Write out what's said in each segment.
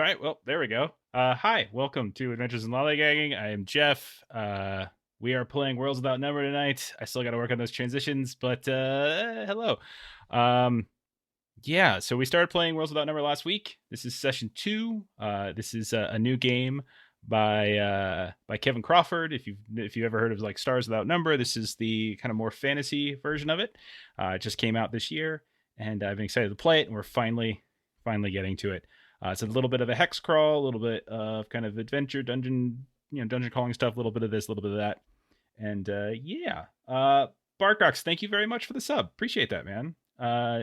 right, well, there we go. Hi, welcome to Adventures in Lollygagging. I am Jeff. We are playing Worlds Without Number tonight. I still got to work on those transitions, but hello. Um, yeah, so we started playing Worlds Without Number last week. This is session 2. This is a new game by Kevin Crawford. If you've ever heard of like Stars Without Number, this is the kind of more fantasy version of it. It just came out this year, and I've been excited to play it, and we're finally getting to it. It's a little bit of a hex crawl, a little bit of kind of adventure, dungeon crawling stuff, a little bit of this, a little bit of that. And yeah. Barkox, thank you very much for the sub. Appreciate that, man.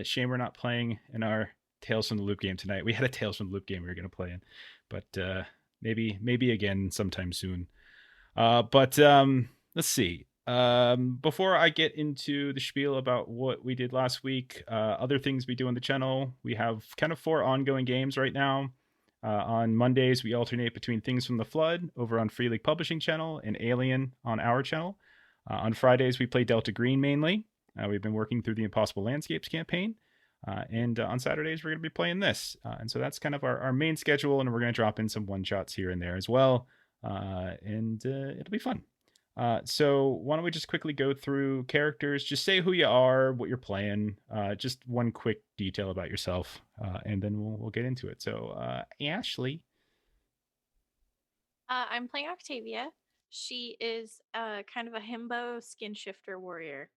Shame we're not playing in our Tales from the Loop game tonight. We had a Tales from the Loop game we were going to play in, but maybe again sometime soon. But let's see. Before I get into the spiel about what we did last week, other things we do on the channel, we have kind of 4 ongoing games right now. On Mondays, we alternate between Things from the Flood over on Free League Publishing channel and Alien on our channel. On Fridays, we play Delta Green mainly. We've been working through the Impossible Landscapes campaign. And on Saturdays, we're going to be playing this. And so that's kind of our main schedule, and we're going to drop in some one-shots here and there as well. And it'll be fun. So why don't we just quickly go through characters, just say who you are, what you're playing, just one quick detail about yourself, and then we'll get into it. So Ashley. I'm playing Octavia. She is kind of a himbo skin shifter warrior.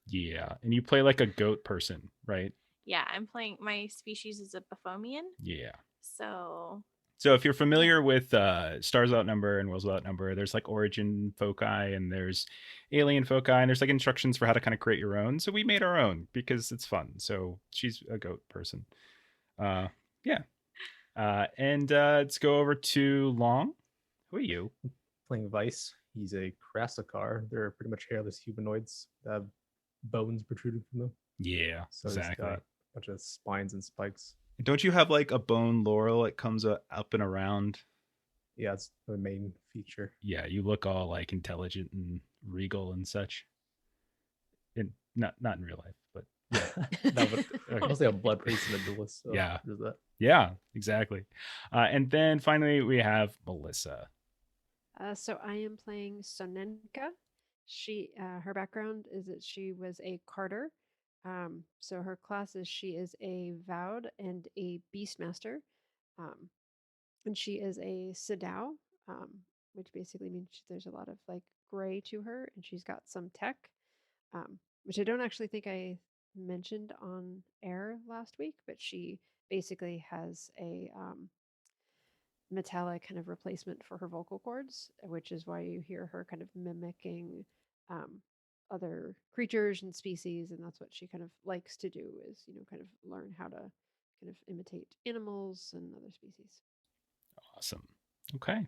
Yeah, and you play like a goat person, right? Yeah, I'm playing, my species is a Baphomian. Yeah. So if you're familiar with Stars Without Number and Worlds Without Number, there's like origin foci and there's alien foci, and there's like instructions for how to kind of create your own. So we made our own because it's fun. So she's a goat person. Yeah. And let's go over to Long. Who are you? Playing Vice. He's a Krasikar. They're pretty much hairless humanoids that have bones protruding from them. Yeah, so exactly. He's got a bunch of spines and spikes. Don't you have like a bone laurel that comes up and around? Yeah, it's the main feature. Yeah, you look all like intelligent and regal and such. Not in real life, but yeah. No, but mostly a blood priest and a duelist. So yeah, there's that. Yeah, exactly. And then finally we have Melissa. So I am playing Sonenka. She, her background is that she was a carter. So her class is she is a vowed and a beastmaster. And she is a Sidao, which basically means there's a lot of like gray to her, and she's got some tech, which I don't actually think I mentioned on air last week, but she basically has a metallic kind of replacement for her vocal cords, which is why you hear her kind of mimicking other creatures and species, and that's what she kind of likes to do is, kind of learn how to kind of imitate animals and other species. Awesome. Okay.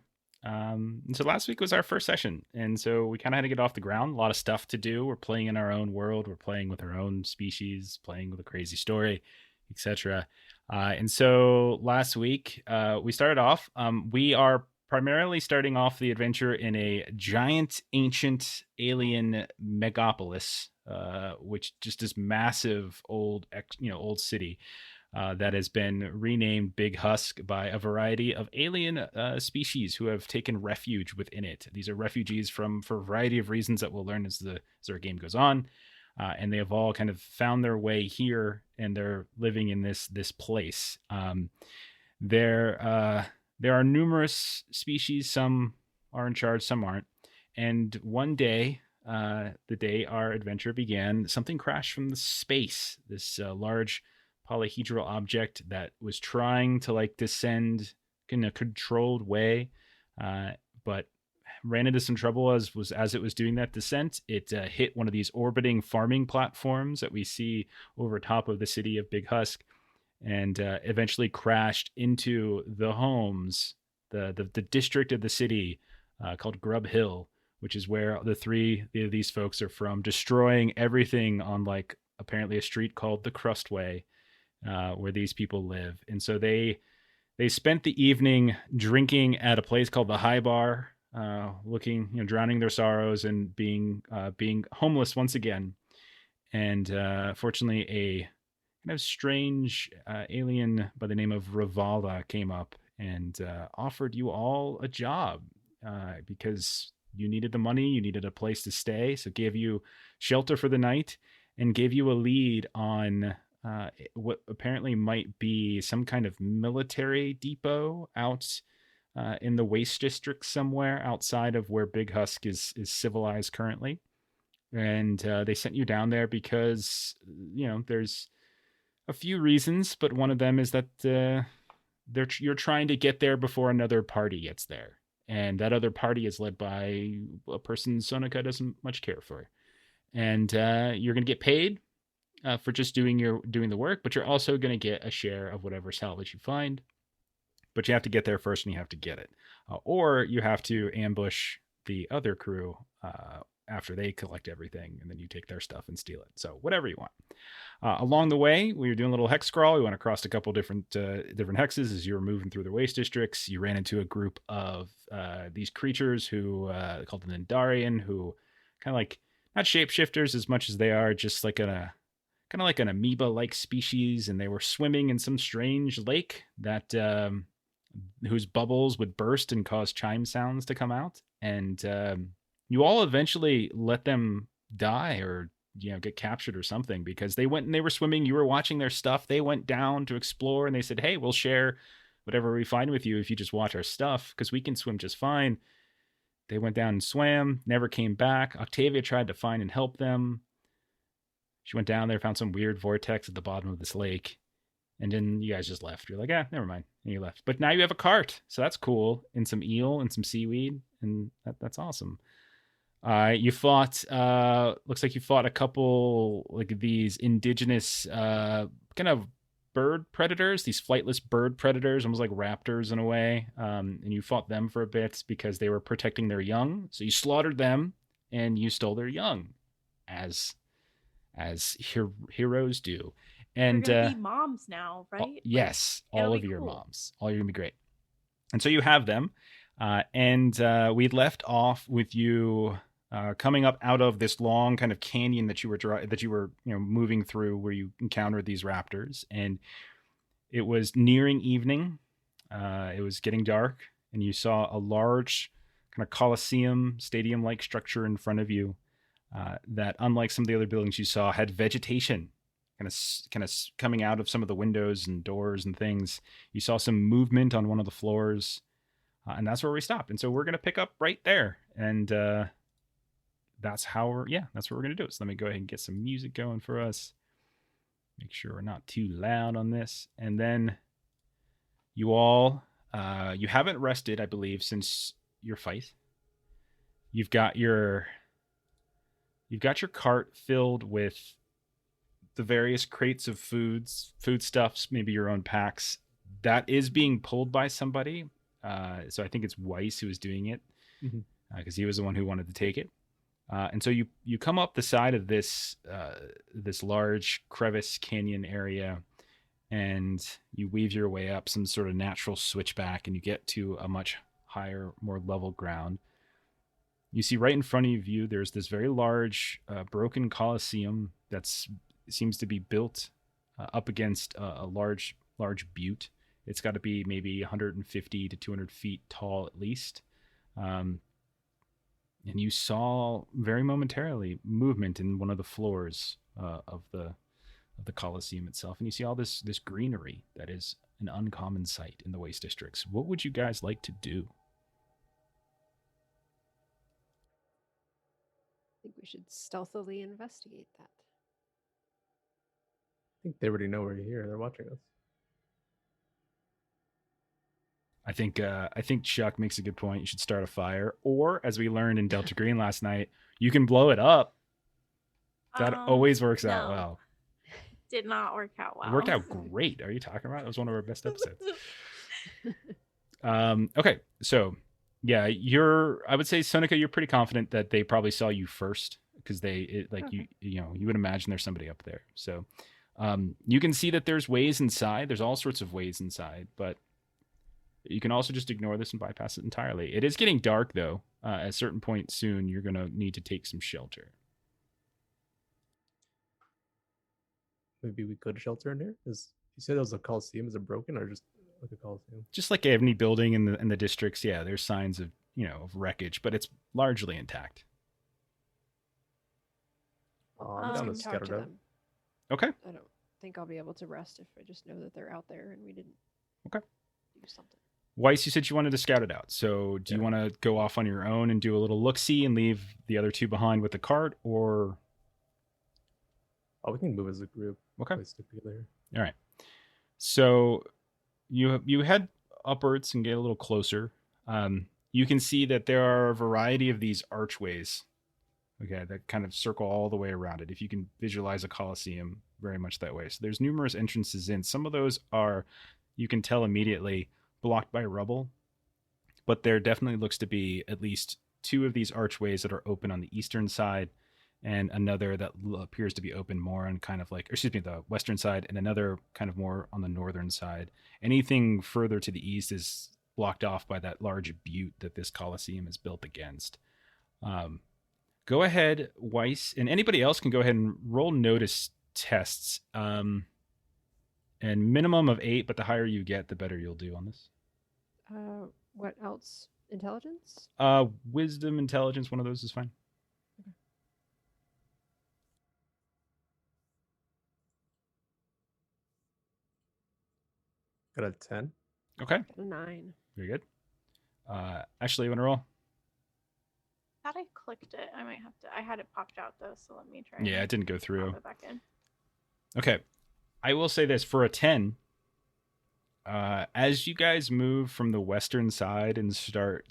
So last week was our first session, and so we kind of had to get off the ground. A lot of stuff to do. We're playing in our own world. We're playing with our own species, playing with a crazy story, etc. And so last week we started off. We are primarily starting off the adventure in a giant ancient alien megapolis, which just this massive old city that has been renamed Big Husk by a variety of alien species who have taken refuge within it. These are refugees for a variety of reasons that we'll learn as our game goes on. And they have all kind of found their way here, and they're living in this place. There are numerous species. Some are in charge, some aren't. And one day, the day our adventure began, something crashed from the space. This large polyhedral object that was trying to like descend in a controlled way, but ran into some trouble as it was doing that descent. It hit one of these orbiting farming platforms that we see over top of the city of Big Husk, and eventually crashed into the homes, the district of the city called Grub Hill, which is where the three of these folks are from, destroying everything on like apparently a street called the Crustway, where these people live. And so they spent the evening drinking at a place called the High Bar, drowning their sorrows and being homeless once again. And fortunately, a kind of strange alien by the name of Ravala came up and offered you all a job because you needed the money, you needed a place to stay, so gave you shelter for the night and gave you a lead on what apparently might be some kind of military depot out in the Waste District somewhere outside of where Big Husk is civilized currently. And they sent you down there because, there's a few reasons, but one of them is that you're trying to get there before another party gets there. And that other party is led by a person Sonika doesn't much care for. And you're going to get paid for just doing the work, but you're also going to get a share of whatever salvage you find. But you have to get there first, and you have to get it, or you have to ambush the other crew after they collect everything, and then you take their stuff and steal it. So whatever you want. Along the way, we were doing a little hex crawl. We went across a couple different hexes as you were moving through the waste districts. You ran into a group of these creatures who called an Endarian, who kind of like not shapeshifters as much as they are just like kind of like an amoeba-like species, and they were swimming in some strange lake that whose bubbles would burst and cause chime sounds to come out. And you all eventually let them die or get captured or something, because they went and they were swimming. You were watching their stuff. They went down to explore, and they said, hey, we'll share whatever we find with you if you just watch our stuff, because we can swim just fine. They went down and swam, never came back. Octavia tried to find and help them. She went down there, found some weird vortex at the bottom of this lake, and then you guys just left. You're like, never mind. And you left. But now you have a cart, so that's cool, and some eel and some seaweed, and that's awesome. You fought, looks like you fought a couple, like these indigenous kind of bird predators, these flightless bird predators, almost like raptors in a way. And you fought them for a bit because they were protecting their young. So you slaughtered them and you stole their young, as heroes do. And we're gonna be moms now, right? Yes, it'll all be of your cool. moms. All you're gonna be great. And so you have them, and we left off with you coming up out of this long kind of canyon that you were moving through, where you encountered these raptors, and it was nearing evening. It was getting dark, and you saw a large kind of coliseum, stadium-like structure in front of you. That, unlike some of the other buildings you saw, had vegetation kind of coming out of some of the windows and doors and things. You saw some movement on one of the floors, and that's where we stopped. And so we're going to pick up right there, and that's what we're going to do. So let me go ahead and get some music going for us. Make sure we're not too loud on this. And then you all, you haven't rested, I believe, since your fight. You've got your cart filled with the various crates of foodstuffs, maybe your own packs. That is being pulled by somebody. So I think it's Weiss who is doing it, because he was the one who wanted to take it. And so you come up the side of this large crevice canyon area, and you weave your way up some sort of natural switchback, and you get to a much higher, more level ground. You see right in front of you, there's this very large broken coliseum that seems to be built up against a large butte. It's got to be maybe 150 to 200 feet tall at least. And you saw very momentarily movement in one of the floors of the coliseum itself, and you see all this greenery that is an uncommon sight in the waste districts. What would you guys like to do? I think we should stealthily investigate that. I think they already know we're here. They're watching us. I think Chuck makes a good point. You should start a fire, or as we learned in Delta Green last night, you can blow it up. That always works out well. Did not work out well. It worked out great. Are you talking about? It was one of our best episodes. Okay, so yeah, I would say, Sonika, you're pretty confident that they probably saw you first, because you would imagine there's somebody up there. So you can see that there's ways inside. There's all sorts of ways inside, but you can also just ignore this and bypass it entirely. It is getting dark, though. At a certain point soon, you're going to need to take some shelter. Maybe we could shelter in here? You said it was a coliseum. Is it broken or just like a coliseum? Just like any building in the districts, yeah, there's signs of of wreckage, but it's largely intact. I'm Let's down go to talk scatter to out. them. Okay. I don't think I'll be able to rest if I just know that they're out there and we didn't Okay. do something. Weiss, you said you wanted to scout it out. So do you Yeah. want to go off on your own and do a little look-see and leave the other two behind with the cart, or Oh, we can move as a group. okay? Probably stick together. All right. So you head upwards and get a little closer. You can see that there are a variety of these archways, okay, that kind of circle all the way around it. If you can visualize a coliseum, very much that way. So there's numerous entrances in. Some of those are, you can tell immediately, blocked by rubble, but there definitely looks to be at least two of these archways that are open on the eastern side, and another that appears to be open more on kind of like, the western side, and another kind of more on the northern side. Anything further to the east is blocked off by that large butte that this coliseum is built against. Go ahead, Weiss, and anybody else can go ahead and roll notice tests. And minimum of 8, but the higher you get, the better you'll do on this. What else? Intelligence? Wisdom, intelligence, one of those is fine. Got a 10. Okay, Got a 9. very good. Ashley, you want to roll? Thought I clicked it. I might have to. I had it popped out though, so let me try. Yeah, it and didn't go through. pop it back in. Okay. I will say this, for a 10, as you guys move from the western side and start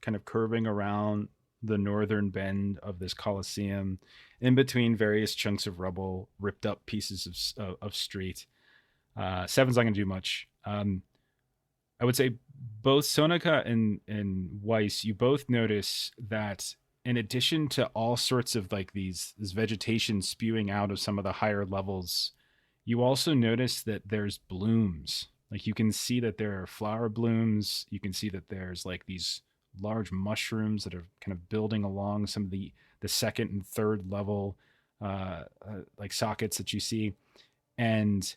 kind of curving around the northern bend of this coliseum, in between various chunks of rubble, ripped up pieces of street, 7's not going to do much. I would say both Sonika and Weiss, you both notice that in addition to all sorts of like this vegetation spewing out of some of the higher levels, you also notice that there's blooms. Like you can see that there are flower blooms. You can see that there's like these large mushrooms that are kind of building along some of the second and third level like sockets that you see. And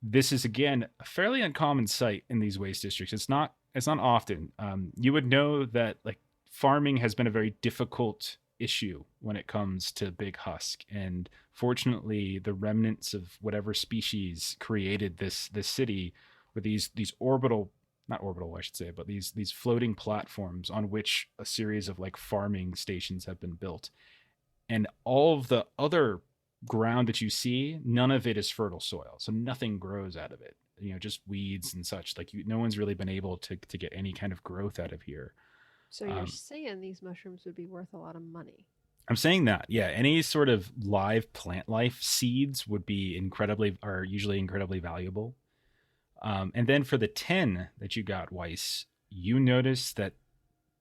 this is again a fairly uncommon sight in these waste districts. It's not often. You would know that like farming has been a very difficult issue when it comes to Big Husk, and fortunately the remnants of whatever species created this city were these orbital, not orbital I should say, but these floating platforms on which a series of like farming stations have been built. And all of the other ground that you see, none of it is fertile soil, so nothing grows out of it, just weeds and such. Like no one's really been able to get any kind of growth out of here. So you're saying these mushrooms would be worth a lot of money? I'm saying that, yeah, any sort of live plant life seeds are usually incredibly valuable. And then for the 10 that you got, Weiss, you notice that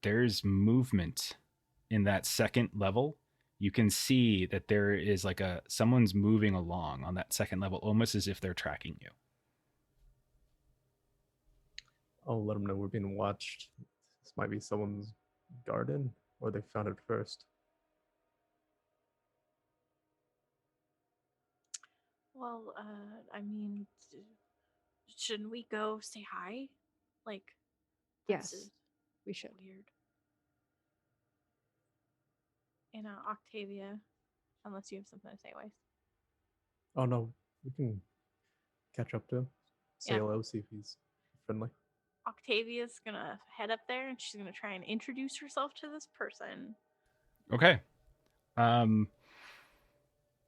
there's movement in that second level. You can see that there is like someone's moving along on that second level, almost as if they're tracking you. I'll let them know we're being watched. This might be someone's garden, or they found it first. Well, I mean, shouldn't we go say hi? Like, that's Yes, we should. weird. Octavia, unless you have something to say, Weiss. Oh no, we can catch up to him. Say Yeah. hello, see if he's friendly. Octavia's gonna head up there and she's gonna try and introduce herself to this person. Okay.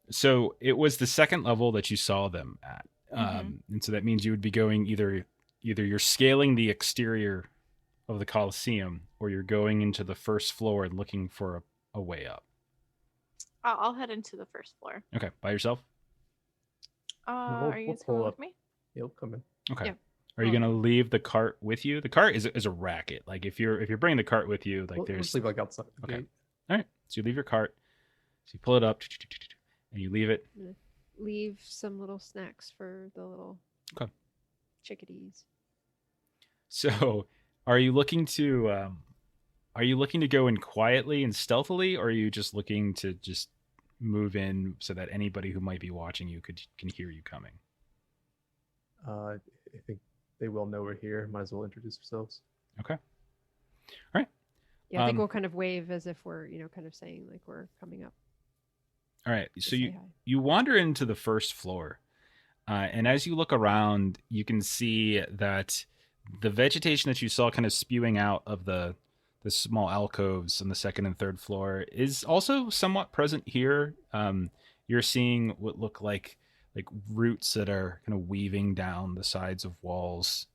So it was the second level that you saw them at. And so that means you would be going either you're scaling the exterior of the Coliseum, or you're going into the first floor and looking for a way up. I'll head into the first floor. Okay, by yourself? Are you guys pull coming up. with me? He'll come in. Okay. Yeah. Are you gonna leave the cart with you? The cart is a racket. Like if you're bringing the cart with you, like We'll there's just leave like outside. The Okay. gate. All right. So you leave your cart. So you pull it up, and you leave it. I'm gonna leave some little snacks for the little chickadees. So are you looking to go in quietly and stealthily, or are you just looking to just move in so that anybody who might be watching you can hear you coming? I think they will know we're here. Might as well introduce ourselves. Okay. All right. Yeah, I think we'll kind of wave as if we're, kind of saying like we're coming up. All right. to So say hi. you wander into the first floor, and as you look around, you can see that the vegetation that you saw kind of spewing out of the small alcoves on the second and third floor is also somewhat present here. You're seeing what look like roots that are kind of weaving down the sides of walls.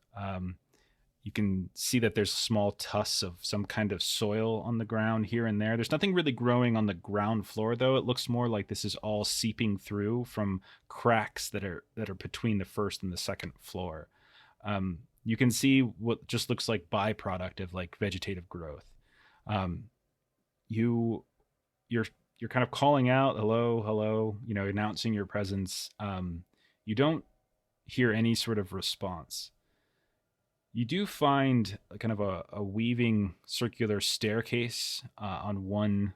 You can see that there's small tusks of some kind of soil on the ground here and there. There's nothing really growing on the ground floor, though. It looks more like this is all seeping through from cracks that are between the first and the second floor. You can see what just looks like byproduct of like vegetative growth. You're kind of calling out, hello, hello, announcing your presence. You don't hear any sort of response. You do find kind of a weaving circular staircase on one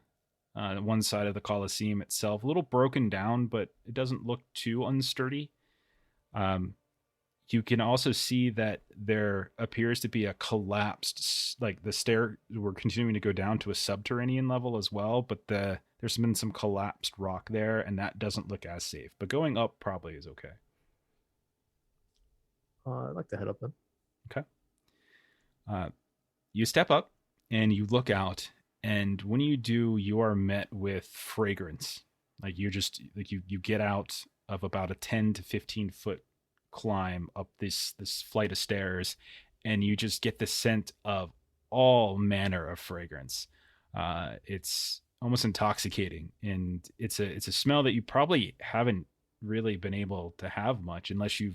side of the coliseum itself, a little broken down, but it doesn't look too unsturdy. You can also see that there appears to be a collapsed, like the stair, we're continuing to go down to a subterranean level as well, but there's been some collapsed rock there, and that doesn't look as safe. But going up probably is okay. I'd like to head up then. Okay. You step up and you look out, and when you do, you are met with fragrance. Like you're just like you get out of about a 10 to 15 foot climb up this flight of stairs, and you just get the scent of all manner of fragrance. It's almost intoxicating, and it's a smell that you probably haven't really been able to have much unless you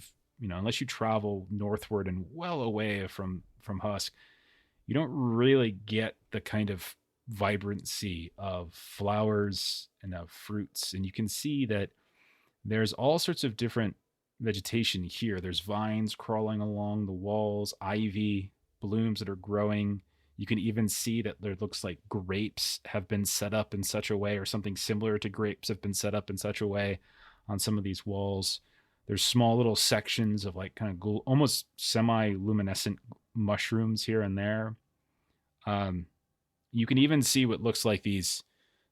travel northward and well away from Husk. You don't really get the kind of vibrancy of flowers and of fruits, and you can see that there's all sorts of different vegetation here. There's vines crawling along the walls, ivy, blooms that are growing. You can even see that there looks like grapes have been set up in such a way, or something similar to grapes have been set up in such a way on some of these walls. There's small little sections of like kind of almost semi-luminescent mushrooms here and there. You can even see what looks like these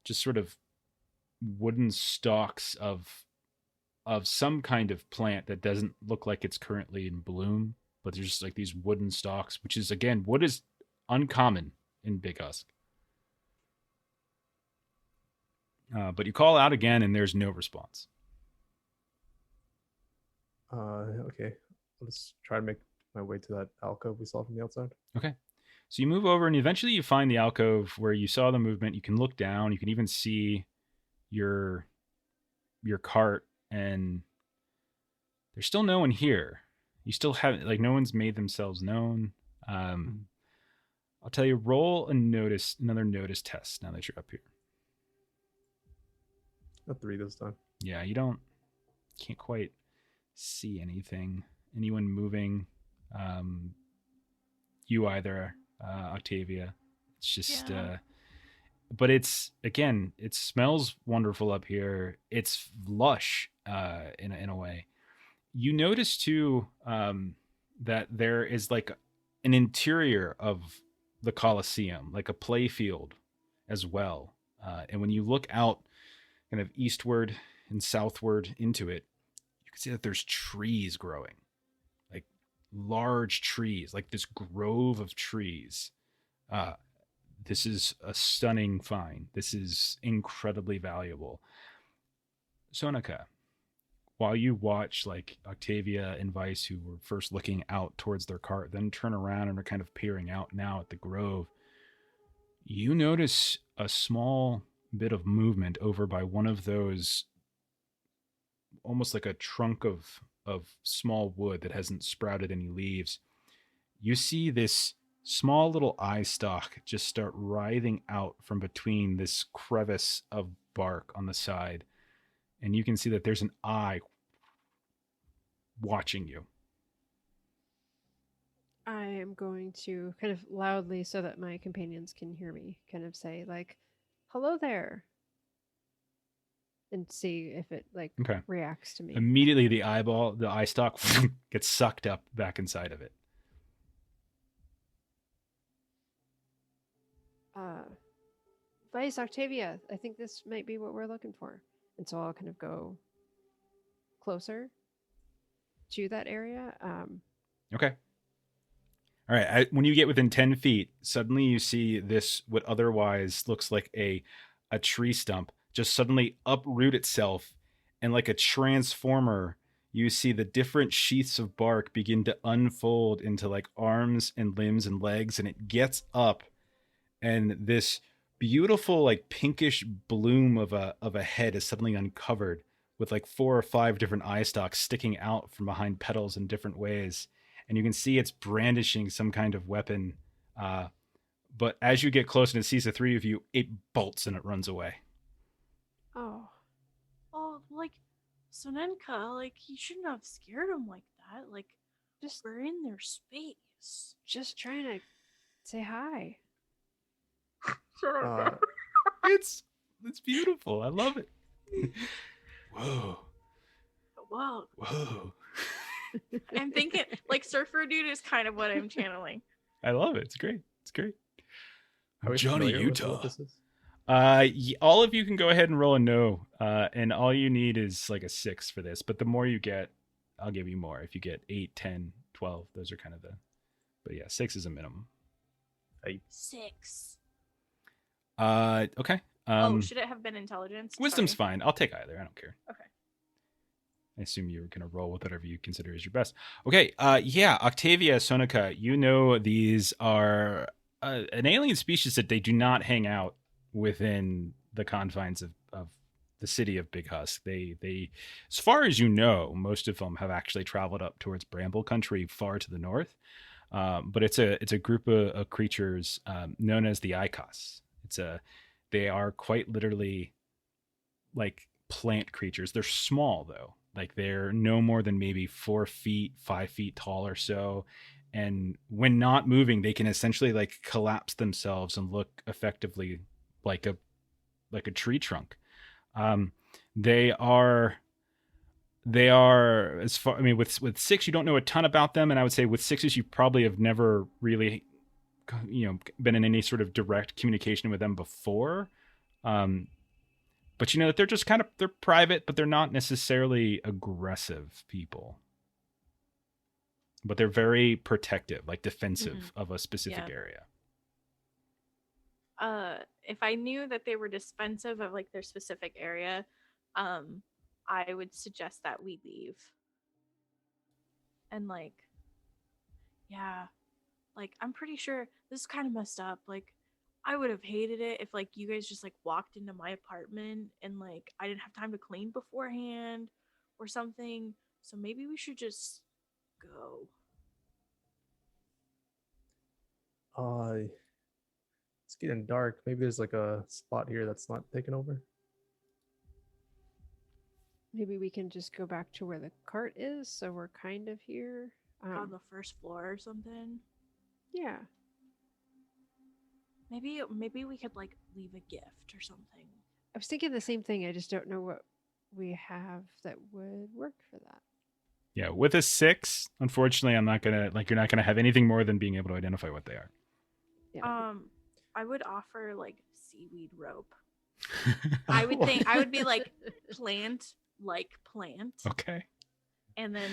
just sort of wooden stalks of some kind of plant that doesn't look like it's currently in bloom, but there's just like these wooden stalks, which is, again, wood is uncommon in Big Husk. But you call out again, and there's no response. Okay. I'll just try to make my way to that alcove we saw from the outside. Okay. So you move over, and eventually you find the alcove where you saw the movement. You can look down. You can even see your cart, and there's still no one here. You still haven't, like, no one's made themselves known. I'll tell you, roll another notice test now that you're up here. A 3 this time. Yeah, can't quite see anything. Anyone moving? You either, Octavia. It's just, Yeah. but it's, again, it smells wonderful up here. It's lush in a way. You notice too that there is like an interior of the Coliseum, like a play field as well. And when you look out kind of eastward and southward into it, you can see that there's trees growing, like large trees, like this grove of trees. This is a stunning find. This is incredibly valuable. Sonika, while you watch like Octavia and Vice, who were first looking out towards their cart, then turn around and are kind of peering out now at the grove, you notice a small bit of movement over by one of those, almost like a trunk of small wood that hasn't sprouted any leaves. You see this small little eye stalk just start writhing out from between this crevice of bark on the side, and you can see that there's an eye watching you. I am going to kind of loudly, so that my companions can hear me, kind of say like, "Hello there." and see if it like Okay. reacts to me. Immediately, the eye stalk gets sucked up back inside of it. Vice Octavia, I think this might be what we're looking for. And so I'll kind of go closer to that area. Okay. All right. When you get within 10 feet, suddenly you see this, what otherwise looks like a tree stump, just suddenly uproot itself. And like a transformer, you see the different sheaths of bark begin to unfold into like arms and limbs and legs. And it gets up, and this beautiful like pinkish bloom of a head is suddenly uncovered, with like 4 or 5 different eye stalks sticking out from behind petals in different ways. And you can see it's brandishing some kind of weapon. But as you get close and it sees the 3 of you, it bolts and it runs away. Oh, Like, Sonenka, like, you shouldn't have scared him like that. Like, just we're in their space. trying to say hi. It's beautiful. I love it. Whoa. Whoa. Whoa. I'm thinking, like, Surfer Dude is kind of what I'm channeling. I love it. It's great. It's great. Are we Johnny familiar with Utah. what this is? All of you can go ahead and roll a no. And all you need is like a 6 for this. But the more you get, I'll give you more. If you get 8, 10, 12, those are kind of the. But yeah, 6 is a minimum. 6. Okay. Should it have been intelligence? Wisdom's Sorry. fine. I'll take either. I don't care. Okay. I assume you're going to roll with whatever you consider is your best. Okay. Yeah. Octavia, Sonica, you know these are an alien species that they do not hang out within the confines of the city of Big Husk. They, as far as you know, most of them have actually traveled up towards Bramble Country, far to the north. But it's a group of creatures known as the Icos. They are quite literally like plant creatures. They're small though. Like they're no more than maybe 4 feet, 5 feet tall or so. And when not moving, they can essentially like collapse themselves and look effectively like a tree trunk. They are as far, I mean, with 6, you don't know a ton about them. And I would say with 6s, you probably have never really, been in any sort of direct communication with them before. But you know that they're just they're private, but they're not necessarily aggressive people. But they're very protective, like defensive of a specific area. If I knew that they were defensive of like their specific area, I would suggest that we leave. And like, yeah, like I'm pretty sure this is kind of messed up. Like, I would have hated it if like you guys just like walked into my apartment and like I didn't have time to clean beforehand or something. So maybe we should just go. It's getting dark. Maybe there's like a spot here that's not taken over. Maybe we can just go back to where the cart is, so we're kind of here. On the first floor or something. Yeah. Maybe we could like leave a gift or something. I was thinking the same thing. I just don't know what we have that would work for that. Yeah, with a 6, unfortunately, I'm not gonna you're not gonna have anything more than being able to identify what they are. Yeah. I would offer like seaweed rope. I would be like plant. Okay. And then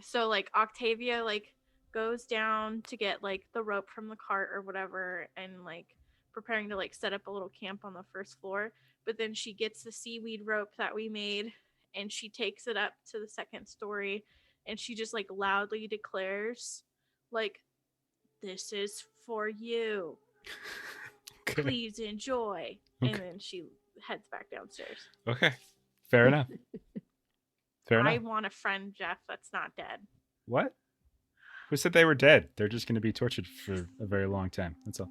so like Octavia like goes down to get like the rope from the cart or whatever and like preparing to like set up a little camp on the first floor, but then she gets the seaweed rope that we made and she takes it up to the second story and she just like loudly declares like, "This is for you. Okay. Please enjoy." Okay. And then she heads back downstairs. Okay. Fair enough. Fair I enough. want a friend, Jeff, that's not dead. What? Who said they were dead? They're just going to be tortured for a very long time. That's all.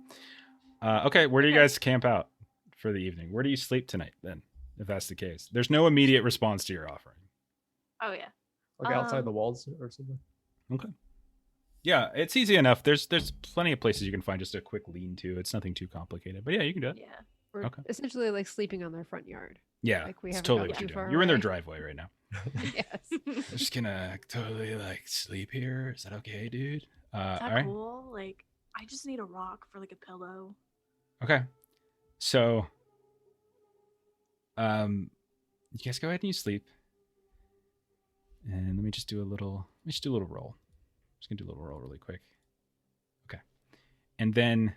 Okay, where do you guys camp out for the evening? Where do you sleep tonight, then, if that's the case? There's no immediate response to your offering. Oh, yeah. Like outside the walls or something. Okay. Yeah, it's easy enough. There's plenty of places you can find just a quick lean-to. It's nothing too complicated. But yeah, you can do it. Yeah. We're Okay. essentially like sleeping on their front yard. Yeah, Like we it's haven't totally got what too you're doing. far You're in their away. driveway right now. Yes. I'm just gonna totally like sleep here. Is that okay, dude? Is All that right. cool? Like, I just need a rock for like a pillow. Okay. So, you guys go ahead and you sleep. And let me just do a little. Let me just do a little roll. I'm just gonna do a little roll really quick. Okay. And then,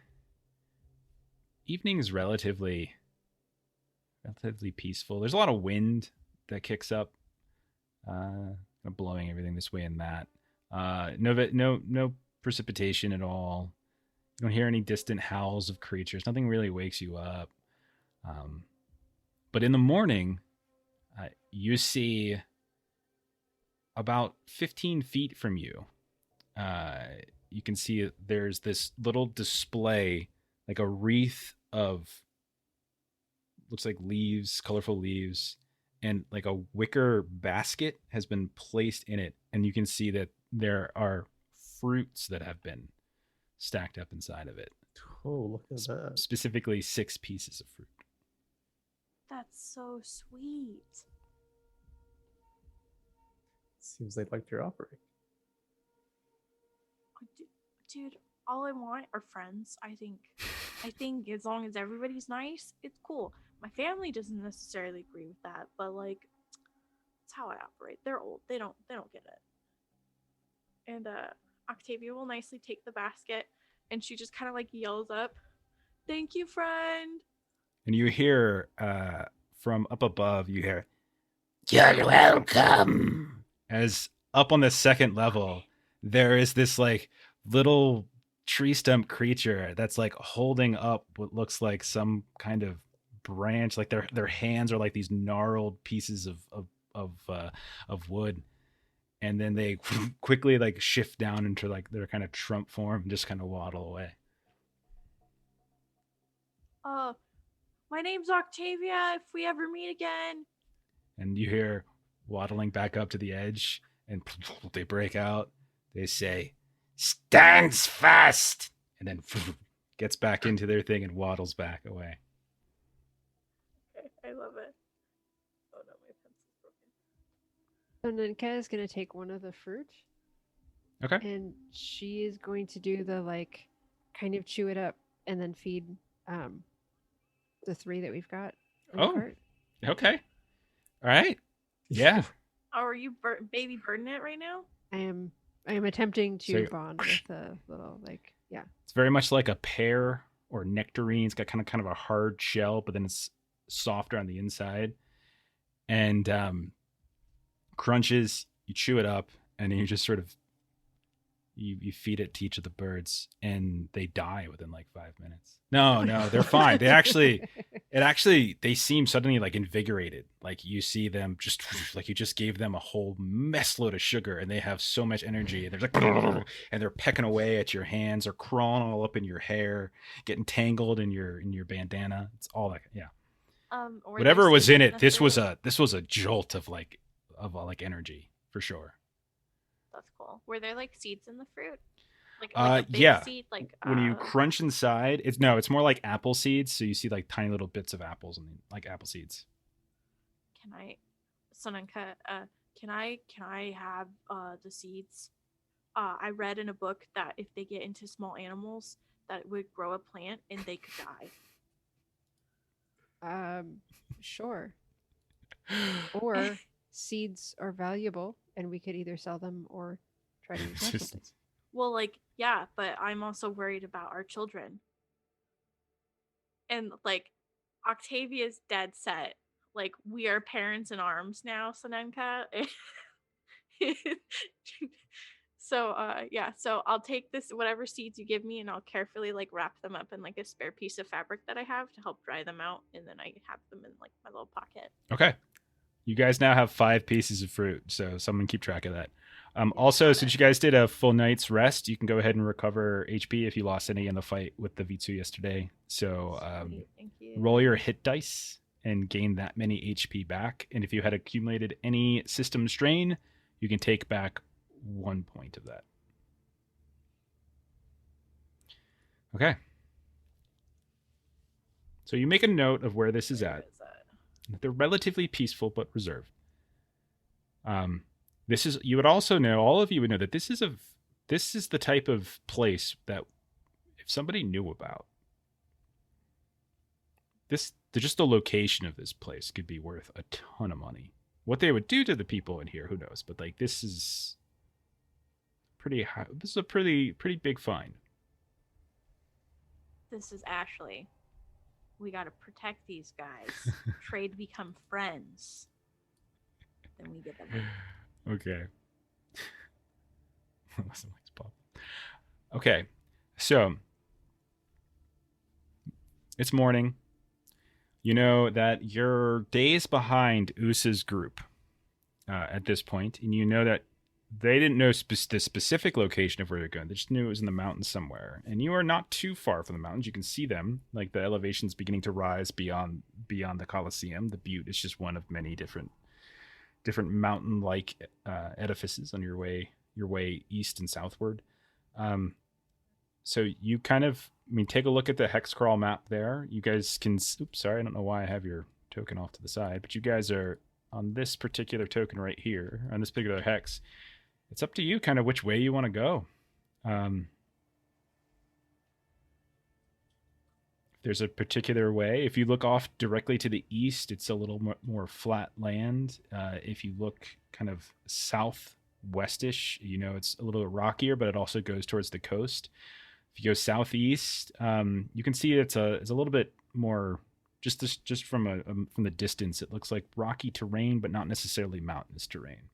evening is relatively peaceful. There's a lot of wind that kicks up, blowing everything this way and that. No precipitation at all. You don't hear any distant howls of creatures. Nothing really wakes you up. But in the morning, you see about 15 feet from you. You can see there's this little display, like a wreath of, looks like leaves, colorful leaves, and like a wicker basket has been placed in it. And you can see that there are fruits that have been stacked up inside of it. Oh, look at that. Specifically 6 pieces of fruit. That's so sweet. Seems they'd like your offering. Dude, all I want are friends. I think as long as everybody's nice, it's cool. My family doesn't necessarily agree with that, but like, it's how I operate. They're old. They don't get it. And Octavia will nicely take the basket, and she just kind of like yells up, "Thank you, friend." And you hear from up above, you hear, "You're welcome." As up on the second level, there is this like little tree stump creature that's like holding up what looks like some kind of branch. Like their hands are like these gnarled pieces of wood, and then they quickly like shift down into like their kind of trump form and just kind of waddle away. My name's Octavia. If we ever meet again. And you hear waddling back up to the edge, and they break out. They say, "Stands fast," and then gets back into their thing and waddles back away. Okay, I love it. Oh no, my pencil's broken. So Ninka is going to take one of the fruit. Okay. And she is going to do the like kind of chew it up and then feed the 3 that we've got in the cart. Okay. All right. Yeah. Oh, are you baby birding it right now? I am attempting to So- bond with the little like It's very much like a pear or nectarine. It's got kind of a hard shell, but then it's softer on the inside. And crunches, you chew it up, and then you just sort of you feed it to each of the birds, and they die within like 5 minutes. No, they're fine. They seem suddenly like invigorated. Like you see them just like you just gave them a whole mess load of sugar, and they have so much energy, and they're like, and they're pecking away at your hands, or crawling all up in your hair, getting tangled in your bandana. It's all like, yeah. Whatever was in it, this was a jolt of energy for sure. That's cool. Were there like seeds in the fruit? Like a big yeah. seed, like When you crunch inside, it's more like apple seeds. So you see like tiny little bits of apples and like apple seeds. Can I, Sonenka, can I have the seeds? I read in a book that if they get into small animals, that it would grow a plant and they could die. Sure. Or seeds are valuable and we could either sell them or try to use them. Well, like, yeah, but I'm also worried about our children. And like Octavia's dead set. Like, we are parents in arms now, Sonenka. So I'll take this whatever seeds you give me, and I'll carefully like wrap them up in like a spare piece of fabric that I have to help dry them out, and then I have them in like my little pocket. Okay. You guys now have 5 pieces of fruit, so someone keep track of that. Also, since you guys did a full night's rest, you can go ahead and recover HP if you lost any in the fight with the V2 yesterday. So Thank you. roll your hit dice and gain that many HP back. And if you had accumulated any system strain, you can take back 1 point of that. Okay. So you make a note of where this is Where at. is that? They're relatively peaceful but reserved. This is, you would also know, all of you would know that this is the type of place that if somebody knew about this, just the location of this place could be worth a ton of money. What they would do to the people in here, who knows? But like, this is pretty high. This is a pretty big find. This is Ashley. We got to protect these guys. Trade become friends. Then we get them. Okay. Okay, so it's morning. You know that you're days behind Usa's group at this point, and you know that they didn't know the specific location of where they're going. They just knew it was in the mountains somewhere, and you are not too far from the mountains. You can see them, like the elevations beginning to rise beyond the coliseum. The butte is just one of many different mountain-like edifices on your way east and southward. So you kind of, take a look at the hex crawl map there. You guys can, oops, sorry, I don't know why I have your token off to the side, but you guys are on this particular token right here, on this particular hex. It's up to you kind of which way you want to go. There's a particular way. If you look off directly to the east, it's a little more flat land. If you look kind of southwestish, it's a little rockier, but it also goes towards the coast. If you go southeast, you can see it's a little bit more just from the distance. It looks like rocky terrain, but not necessarily mountainous terrain.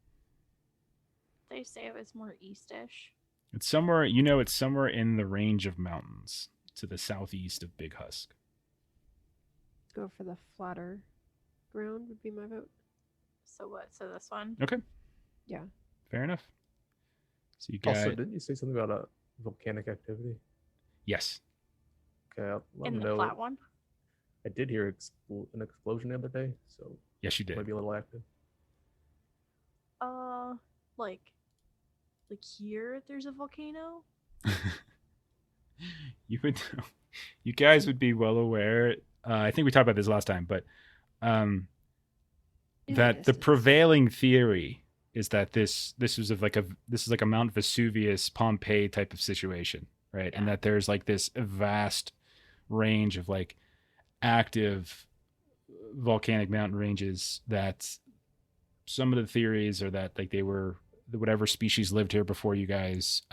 They say it was more eastish. It's somewhere, it's somewhere in the range of mountains to the southeast of Big Husk. Go for the flatter ground would be my vote. So what? So this one? Okay. Yeah. Fair enough. So you got. Also, didn't you say something about a volcanic activity? Yes. Okay, I'll let In them the know. flat one? I did hear an explosion the other day, so Yes, you did. might be a little active. Like here, there's a volcano. You guys would be well aware. I think we talked about this last time, but that the prevailing theory is that this is like a Mount Vesuvius, Pompeii type of situation, right? Yeah. And that there's like this vast range of like active volcanic mountain ranges. That some of the theories are that like they were, whatever species lived here before you guys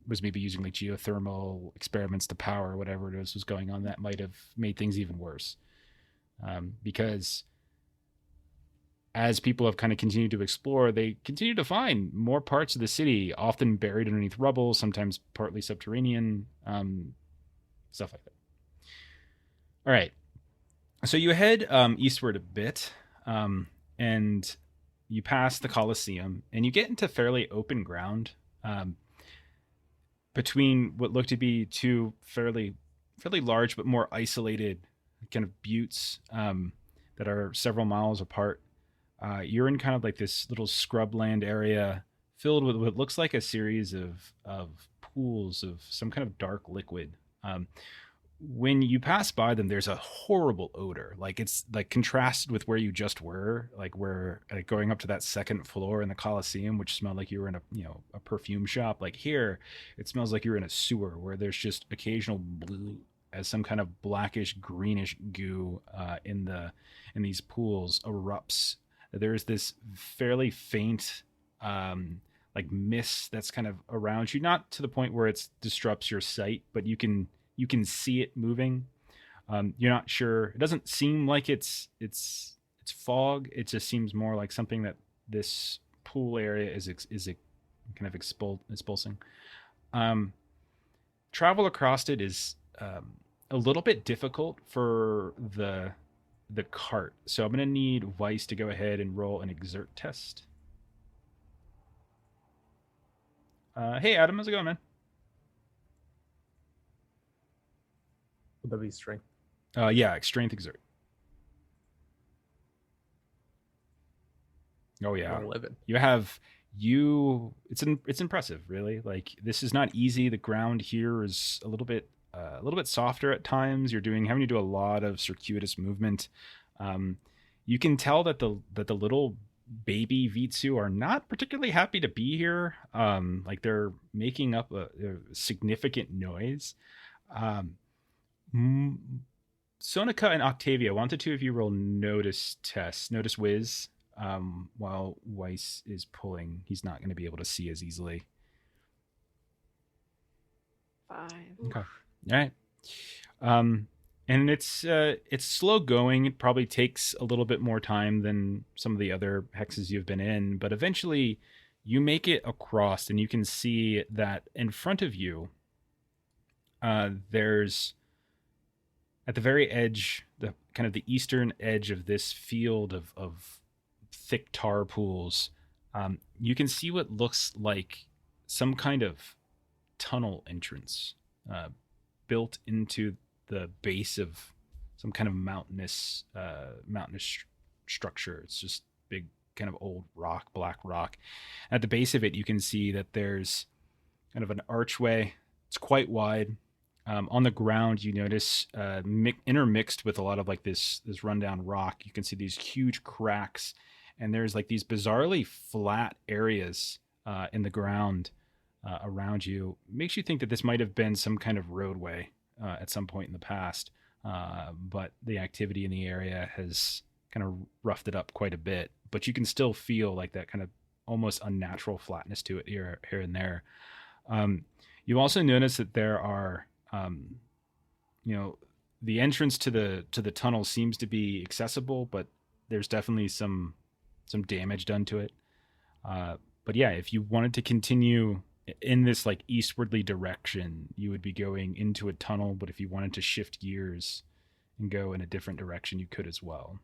was maybe using like geothermal experiments to power whatever it was going on, that might have made things even worse. Because as people have kind of continued to explore, they continue to find more parts of the city, often buried underneath rubble, sometimes partly subterranean, stuff like that. All right. So you head eastward a bit, and you pass the Coliseum, and you get into fairly open ground between what look to be two fairly large but more isolated kind of buttes that are several miles apart. You're in kind of like this little scrubland area filled with what looks like a series of pools of some kind of dark liquid. When you pass by them, there's a horrible odor. Like it's like contrasted with where you just were, like where going up to that second floor in the Coliseum, which smelled like you were in a perfume shop. Like here, it smells like you're in a sewer where there's just occasional blue as some kind of blackish greenish goo in these pools erupts. There's this fairly faint like mist that's kind of around you, not to the point where it disrupts your sight, but you can see it moving. You're not sure. It doesn't seem like it's fog. It just seems more like something that this pool area is kind of expulsing. Travel across it is a little bit difficult for the cart. So I'm going to need Weiss to go ahead and roll an exert test. Hey, Adam, how's it going, man? Would that be strength? Yeah, strength exert. Oh yeah, 11. It's impressive, really. Like this is not easy. The ground here is a little bit softer at times. You're having to do a lot of circuitous movement. You can tell that the little baby Vitsu are not particularly happy to be here. Like they're making up a significant noise. Um, Sonica and Octavia, why don't the two of you roll notice tests, notice whiz, while Weiss is pulling. He's not going to be able to see as easily. 5. Okay. All right. And it's slow going. It probably takes a little bit more time than some of the other hexes you've been in, but eventually you make it across and you can see that in front of you, there's at the very edge, the kind of the eastern edge of this field of thick tar pools, you can see what looks like some kind of tunnel entrance built into the base of some kind of mountainous structure. It's just big, kind of old rock, black rock. At the base of it, you can see that there's kind of an archway. It's quite wide. On the ground, you notice intermixed with a lot of like this rundown rock, you can see these huge cracks, and there's like these bizarrely flat areas in the ground around you. Makes you think that this might have been some kind of roadway at some point in the past, but the activity in the area has kind of roughed it up quite a bit. But you can still feel like that kind of almost unnatural flatness to it here and there. You also notice that there are the entrance to the tunnel seems to be accessible, but there's definitely some damage done to it. But yeah, if you wanted to continue in this like eastwardly direction, you would be going into a tunnel. But if you wanted to shift gears and go in a different direction, you could as well.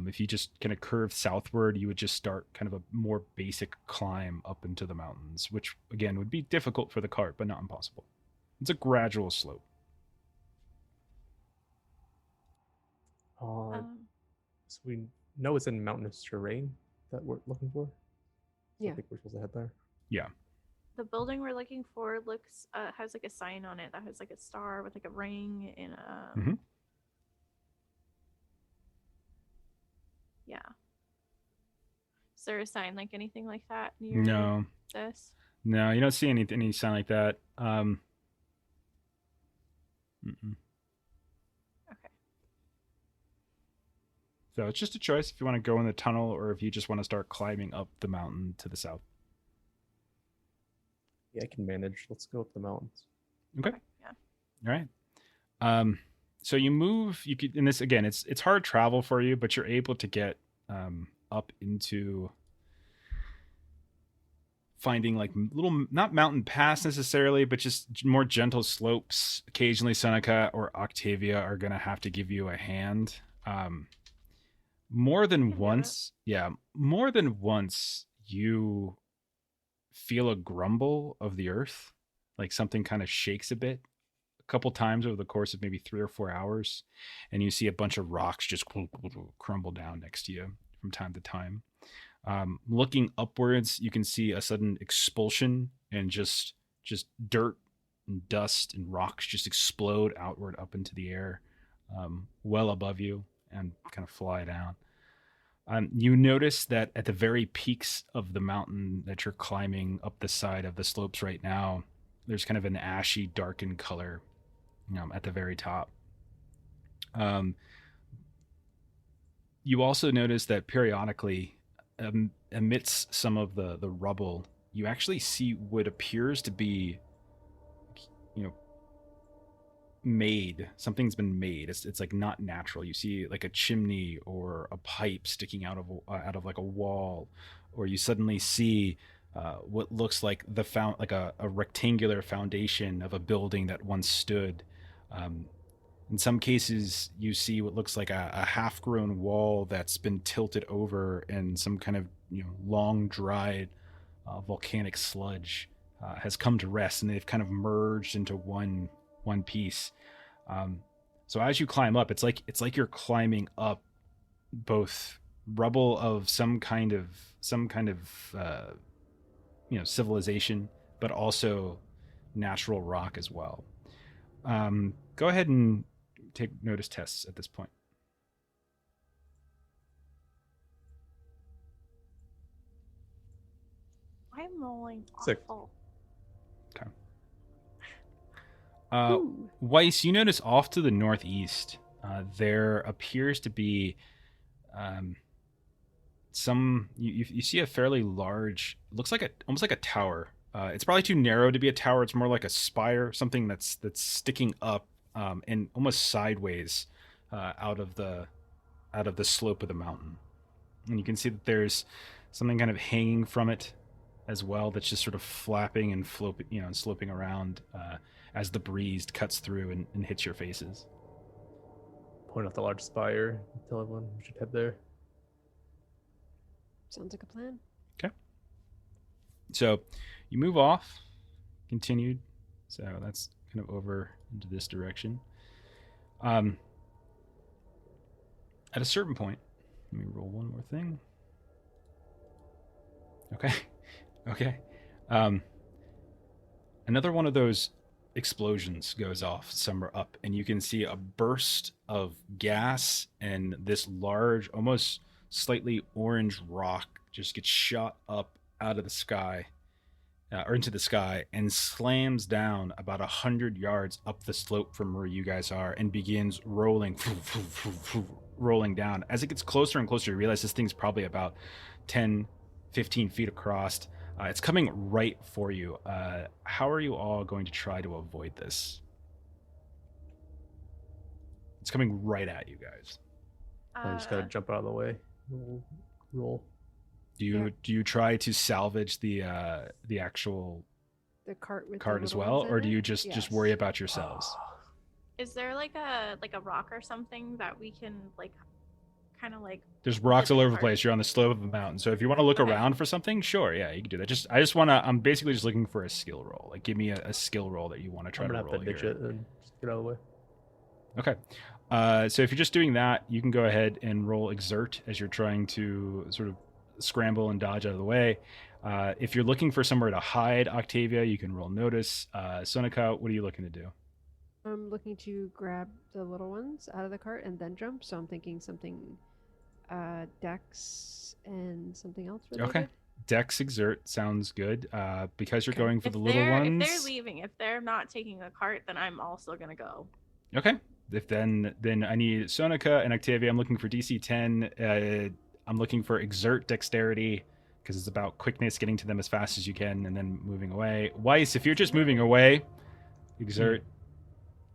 If you just kind of curve southward, you would just start kind of a more basic climb up into the mountains, which again would be difficult for the cart, but not impossible. It's a gradual slope. So we know it's in mountainous terrain that we're looking for. Yeah. I think we're supposed to head there. Yeah. The building we're looking for looks has like a sign on it that has like a star with like a ring and Mhm. Yeah. Is there a sign like anything like that near No, this? you don't see any sign like that. Mm-mm. Okay. So it's just a choice if you want to go in the tunnel or if you just want to start climbing up the mountain to the south. Yeah, I can manage. Let's go up the mountains. Okay. Yeah. All right. So you move. You could in this again. It's hard travel for you, but you're able to get up into finding like little, not mountain pass necessarily, but just more gentle slopes. Occasionally, Seneca or Octavia are gonna have to give you a hand. More than once, you feel a grumble of the earth, like something kind of shakes a bit. A couple times over the course of maybe 3 or 4 hours, and you see a bunch of rocks just crumble down next to you from time to time. Looking upwards, you can see a sudden expulsion and just dirt and dust and rocks just explode outward up into the air, well above you, and kind of fly down. You notice that at the very peaks of the mountain that you're climbing up the side of the slopes right now, there's kind of an ashy, darkened color at the very top. You also notice that periodically, amidst some of the rubble, you actually see what appears to be, something's been made. It's like not natural. You see like a chimney or a pipe sticking out of like a wall, or you suddenly see what looks like a rectangular foundation of a building that once stood. In some cases, you see what looks like a half-grown wall that's been tilted over, and some kind of long dried volcanic sludge has come to rest, and they've kind of merged into one piece. So as you climb up, it's like you're climbing up both rubble of some kind of civilization, but also natural rock as well. Go ahead and take notice tests at this point. I'm rolling Sick. awful. Ooh. Weiss, you notice off to the northeast, there appears to be some. You see a fairly large, looks like almost like a tower. It's probably too narrow to be a tower. It's more like a spire, something that's sticking up and almost sideways out of the slope of the mountain. And you can see that there's something kind of hanging from it as well that's just sort of flapping and sloping around as the breeze cuts through and hits your faces. Point out the large spire. Tell everyone we should head there. Sounds like a plan. So you move off, continued. So that's kind of over into this direction. At a certain point, let me roll one more thing. Okay. Another one of those explosions goes off somewhere up, and you can see a burst of gas, and this large, almost slightly orange rock just gets shot up out of the sky, or into the sky, and slams down about 100 yards up the slope from where you guys are, and begins rolling down. As it gets closer and closer, you realize this thing's probably about 10, 15 feet across. It's coming right for you. How are you all going to try to avoid this? It's coming right at you guys. I just gotta jump out of the way. Roll. Do you try to salvage the actual The cart with cart the as little well, ones or in do you it? just Yes. worry about yourselves? Is there like a rock or something that we can like kind of like? There's rocks all over the Hard. place. You're on the slope of a mountain, so if you want to look Okay. around for something, sure, yeah, you can do that. I'm basically just looking for a skill roll. Like, give me a skill roll that you want to try I'm to gonna have roll to ditch here. it and just get out of the way. Okay. So if you're just doing that, you can go ahead and roll exert as you're trying to sort of scramble and dodge out of the way. If you're looking for somewhere to hide, Octavia, you can roll notice. Sonika, what are you looking to do? I'm looking to grab the little ones out of the cart and then jump. So I'm thinking something, Dex and something else related. Okay. Dex exert sounds good. Because you're Okay. going for If the little they're ones. if they're leaving, if they're not taking a cart, then I'm also gonna go. Okay. If then I need Sonika and Octavia. I'm looking for DC 10. I'm looking for exert dexterity because it's about quickness, getting to them as fast as you can, and then moving away. Weiss, if you're just moving away, exert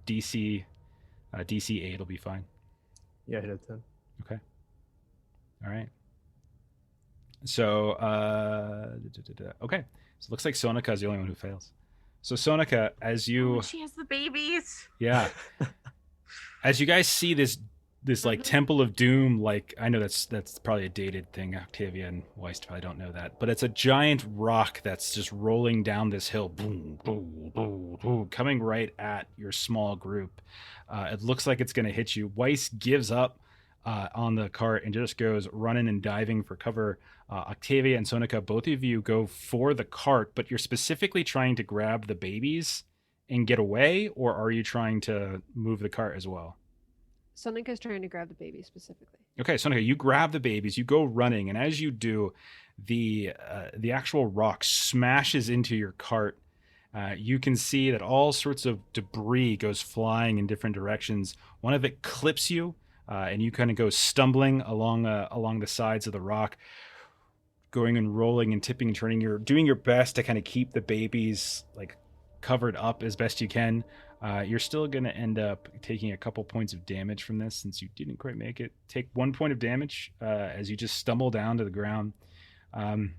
DC 8 will be fine. Yeah, I hit a 10. Okay. All right. So okay. So it looks like Sonika is the only one who fails. So Sonika, as you Oh, she has the babies. yeah. As you guys see this like Mhm. Temple of Doom, like, I know that's probably a dated thing. Octavia and Weiss probably don't know that, but it's a giant rock that's just rolling down this hill, boom, boom, boom, boom, coming right at your small group. It looks like it's going to hit you. Weiss gives up on the cart and just goes running and diving for cover. Octavia and Sonika, both of you go for the cart, but you're specifically trying to grab the babies and get away, or are you trying to move the cart as well? Sonika's trying to grab the baby specifically. Okay, Sonika, you grab the babies, you go running, and as you do, the actual rock smashes into your cart. You can see that all sorts of debris goes flying in different directions. One of it clips you, and you kind of go stumbling along the sides of the rock, going and rolling and tipping and turning. You're doing your best to kind of keep the babies like covered up as best you can. You're still going to end up taking a couple points of damage from this since you didn't quite make it. Take 1 point of damage as you just stumble down to the ground. And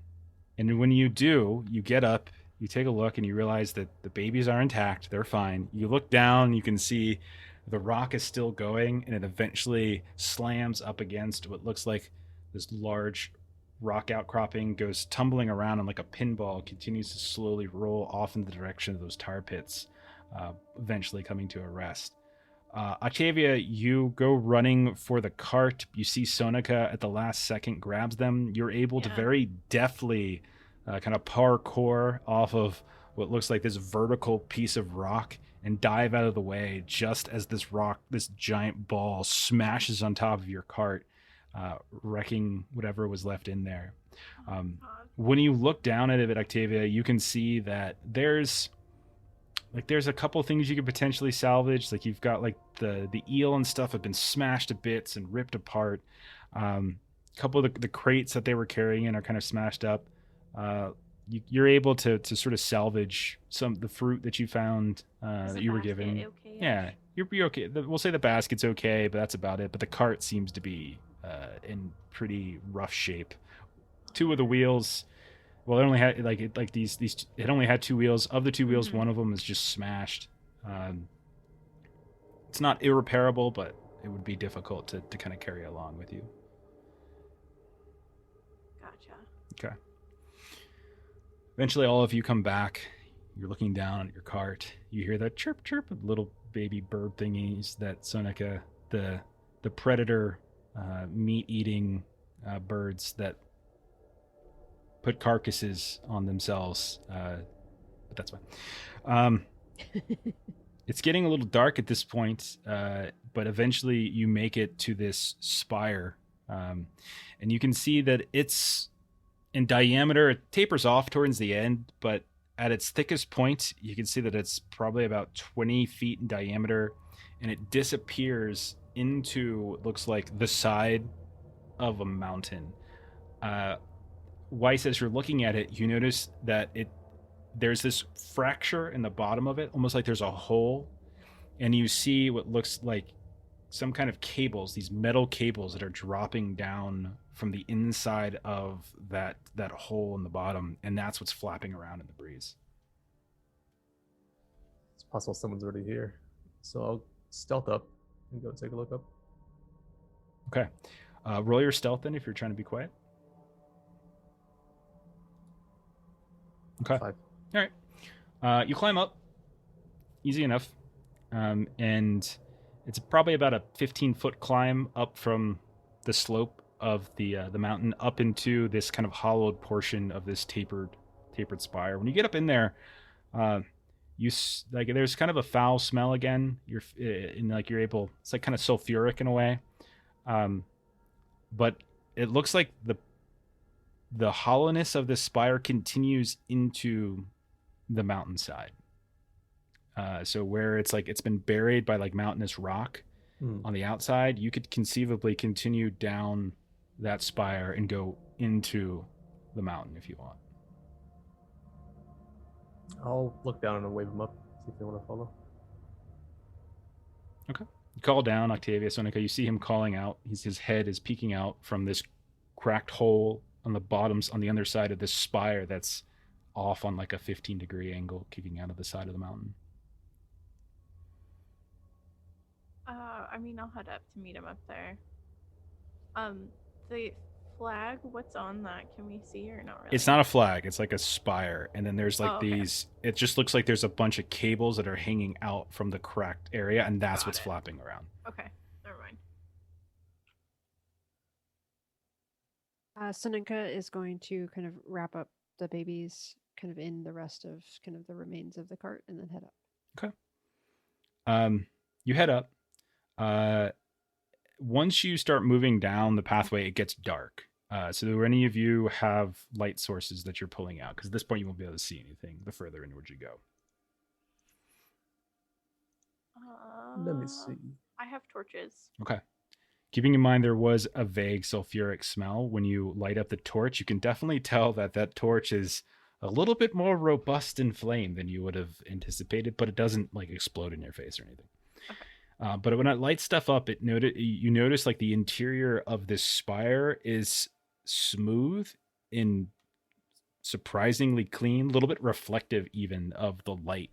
when you do, you get up, you take a look, and you realize that the babies are intact. They're fine. You look down, you can see the rock is still going, and it eventually slams up against what looks like this large rock outcropping, goes tumbling around, and like a pinball continues to slowly roll off in the direction of those tar pits. Eventually coming to a rest. Octavia, you go running for the cart. You see Sonika at the last second grabs them. You're able to Yeah. very deftly kind of parkour off of what looks like this vertical piece of rock and dive out of the way just as this giant ball smashes on top of your cart. wrecking whatever was left in there. God. When you look down at it, Octavia, you can see that there's a couple things you could potentially salvage. Like you've got like the eel and stuff have been smashed to bits and ripped apart. A couple of the crates that they were carrying in are kind of smashed up. You're able to sort of salvage some the fruit that you found Is that the you were basket given. okay-ish? Yeah, you're okay. We'll say the basket's okay, but that's about it. But the cart seems to be in pretty rough shape. Two of the wheels, well, it only had these. It only had two wheels. Of the two wheels, one of them is just smashed. It's not irreparable, but it would be difficult to kind of carry along with you. Gotcha. Okay. Eventually, all of you come back. You're looking down at your cart. You hear that chirp chirp of little baby bird thingies that Sonika, the predator, meat-eating birds that put carcasses on themselves. But that's fine. It's getting a little dark at this point, but eventually you make it to this spire, and you can see that it's in diameter. It tapers off towards the end, but at its thickest point, you can see that it's probably about 20 feet in diameter, and it disappears into what looks like the side of a mountain. Weiss, as you're looking at it, you notice that there's this fracture in the bottom of it, almost like there's a hole, and you see what looks like some kind of cables, these metal cables that are dropping down from the inside of that hole in the bottom, and that's what's flapping around in the breeze. It's possible someone's already here, so I'll stealth up and go take a look up. Okay. Roll your stealth then if you're trying to be quiet. Okay. 5. All right. You climb up, easy enough, and it's probably about a 15-foot climb up from the slope of the mountain up into this kind of hollowed portion of this tapered spire. When you get up in there, there's kind of a foul smell again. It's like kind of sulfuric in a way, but it looks like the hollowness of this spire continues into the mountainside. So where it's been buried by like mountainous rock on the outside, you could conceivably continue down that spire and go into the mountain if you want. I'll look down and wave them up, see if they want to follow. Okay. You call down Octavia, Sonika. You see him calling out. His head is peeking out from this cracked hole on the underside of this spire that's off on like a 15-degree angle, kicking out of the side of the mountain. I'll head up to meet him up there. The flag, what's on that? Can we see or not really? It's not a flag. It's like a spire, and then there's like okay. these. It just looks like there's a bunch of cables that are hanging out from the cracked area, and that's Got what's it. flapping around. Okay, never mind. Soninka is going to kind of wrap up the babies kind of in the rest of kind of the remains of the cart and then head up. Okay. You head up. Once you start moving down the pathway, it gets dark. So do any of you have light sources that you're pulling out? Because at this point, you won't be able to see anything the further inward you go. Let me see. I have torches. Okay. Keeping in mind there was a vague sulfuric smell, when you light up the torch, you can definitely tell that torch is a little bit more robust in flame than you would have anticipated, but it doesn't like explode in your face or anything. Okay. But when it lights stuff up, you notice like the interior of this spire is smooth and surprisingly clean, a little bit reflective even of the light.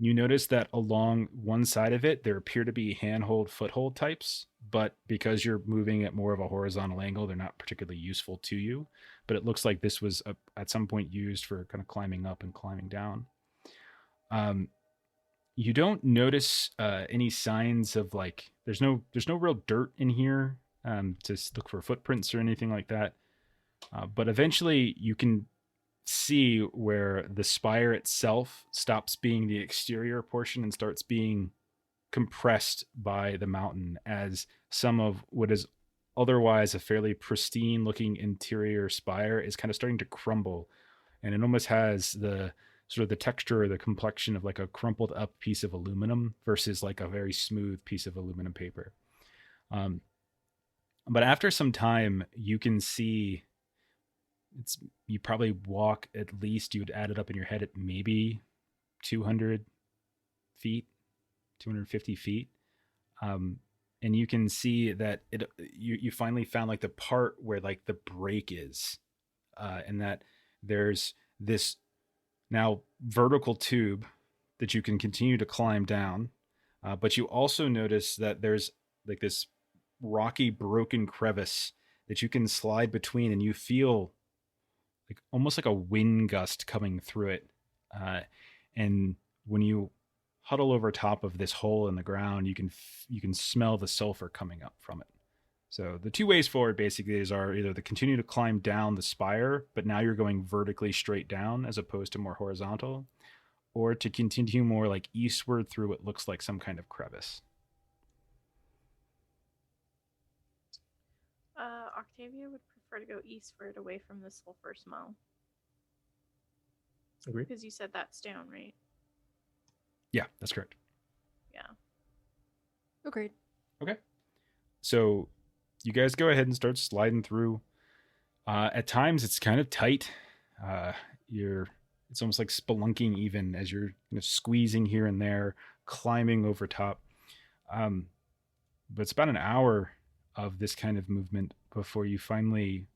You notice that along one side of it, there appear to be handhold, foothold types, but because you're moving at more of a horizontal angle, they're not particularly useful to you. But it looks like this was at some point used for kind of climbing up and climbing down. You don't notice any signs of like, there's no real dirt in here to look for footprints or anything like that. But eventually you can see where the spire itself stops being the exterior portion and starts being compressed by the mountain, as some of what is otherwise a fairly pristine looking interior spire is kind of starting to crumble, and it almost has the sort of the texture or the complexion of like a crumpled up piece of aluminum versus like a very smooth piece of aluminum paper. But after some time, you can see you probably walk at least, you would add it up in your head at maybe 200 feet, 250 feet. And you can see that you finally found like the part where like the break is, and that there's this now vertical tube that you can continue to climb down. But you also notice that there's like this rocky broken crevice that you can slide between, and you feel like almost like a wind gust coming through it. And when you huddle over top of this hole in the ground, you can smell the sulfur coming up from it. So the two ways forward basically are either to continue to climb down the spire, but now you're going vertically straight down as opposed to more horizontal, or to continue more like eastward through what looks like some kind of crevice. Octavia would prefer to go eastward away from the sulfur smell. Agreed. Because you said that's down, right? Yeah, that's correct. Yeah. Agreed. Okay. So you guys go ahead and start sliding through. At times it's kind of tight. It's almost like spelunking even as you're squeezing here and there, climbing over top. But it's about an hour of this kind of movement before you finally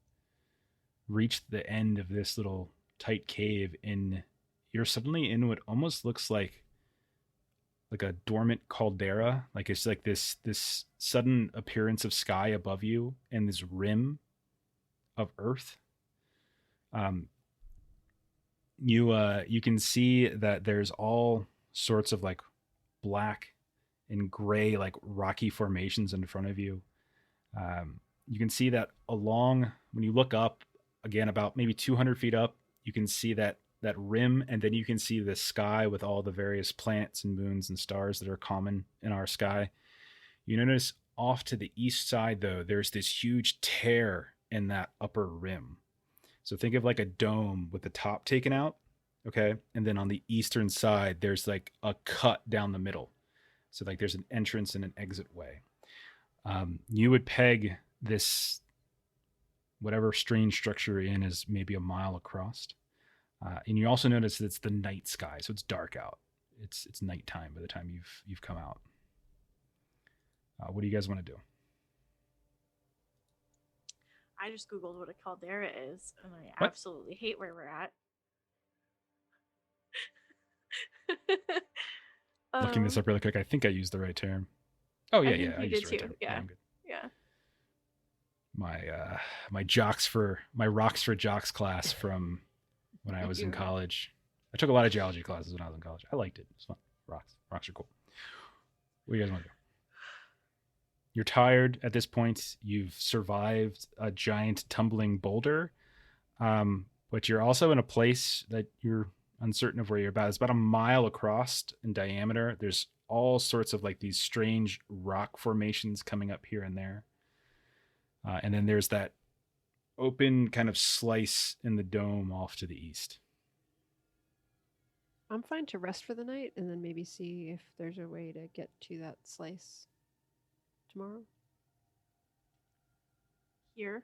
reach the end of this little tight cave, and you're suddenly in what almost looks like a dormant caldera. Like it's like this sudden appearance of sky above you and this rim of earth. You can see that there's all sorts of like black and gray like rocky formations in front of you. You can see that when you look up again about maybe 200 feet up, you can see that rim, and then you can see the sky with all the various planets and moons and stars that are common in our sky. You notice off to the east side though, there's this huge tear in that upper rim. So think of like a dome with the top taken out, okay? And then on the eastern side, there's like a cut down the middle. So like there's an entrance and an exit way. You would peg this whatever strange structure you're in is maybe a mile across. And you also notice that it's the night sky, so it's dark out. It's nighttime by the time you've come out. What do you guys want to do? I just googled what a caldera is, and I What? absolutely hate where we're at. Looking this up really quick, I think I used the right term. Oh yeah, think I you used did the right too, term. yeah. I'm good. Yeah. My rocks for jocks class from when I was in college. I took a lot of geology classes when I was in college. I liked it. It's fun. Rocks are cool. What do you guys want to do? You're tired at this point. You've survived a giant tumbling boulder, but you're also in a place that you're uncertain of where you're about. It's about a mile across in diameter. There's all sorts of like these strange rock formations coming up here and there. And then there's that open kind of slice in the dome off to the east. I'm fine to rest for the night and then maybe see if there's a way to get to that slice tomorrow. Here.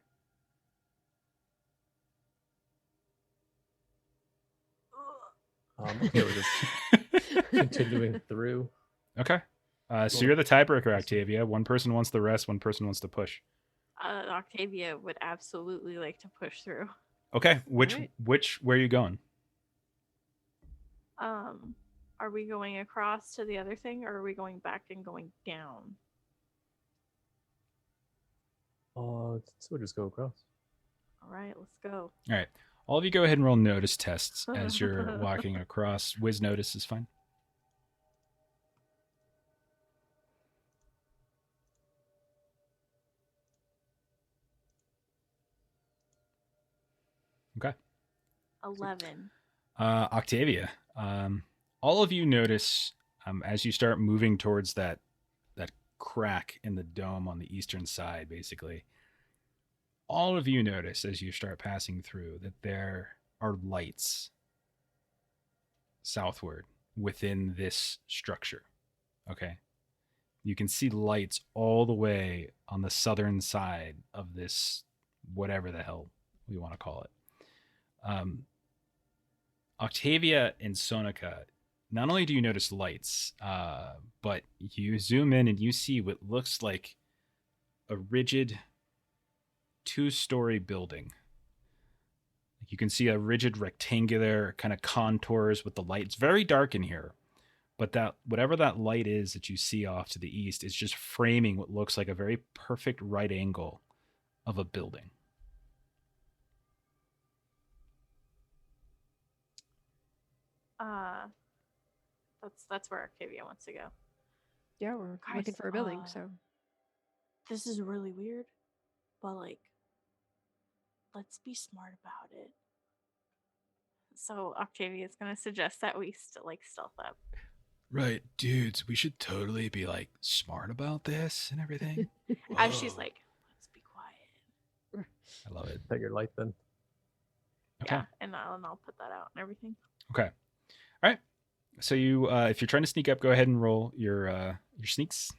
Okay, we're just continuing through. Okay. So you're the tiebreaker, Octavia. One person wants the rest, one person wants to push. Octavia would absolutely like to push through. Okay. Where are you going? Are we going across to the other thing, or are we going back and going down? So we'll just go across. All right, let's go. All right. All of you go ahead and roll notice tests as you're walking across. Wiz notice is fine. Okay. 11. Octavia, all of you notice as you start moving towards that crack in the dome on the eastern side, basically, all of you notice as you start passing through that there are lights southward within this structure. Okay. You can see lights all the way on the southern side of this, whatever the hell we want to call it. Octavia and Sonica, not only do you notice lights, but you zoom in and you see what looks like a rigid 2-story building. You can see a rigid rectangular kind of contours with the light. It's very dark in here, but that whatever that light is that you see off to the east is just framing what looks like a very perfect right angle of a building. That's where Octavia wants to go. Yeah, we're Guys, looking for a building, so This is really weird, but like, let's be smart about it. So Octavia's gonna suggest that we stealth up. Right, dudes, we should totally be like smart about this and everything. As she's like, let's be quiet. I love it. Take your light then. Okay. Yeah, and I'll put that out and everything. Okay. All right. So you, if you're trying to sneak up, go ahead and roll your sneaks.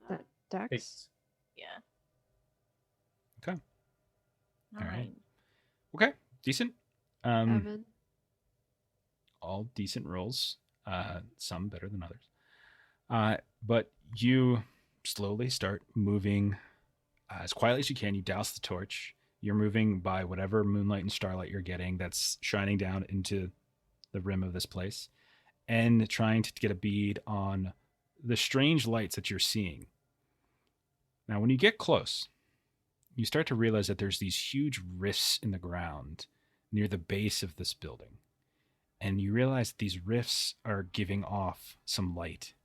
that Dex. 8. Yeah. Okay. All right. 9. Okay, decent. 7. All decent rolls. Some better than others. But you slowly start moving as quietly as you can. You douse the torch. You're moving by whatever moonlight and starlight you're getting that's shining down into the rim of this place, and trying to get a bead on the strange lights that you're seeing. Now, when you get close, you start to realize that there's these huge rifts in the ground near the base of this building. And you realize that these rifts are giving off some light,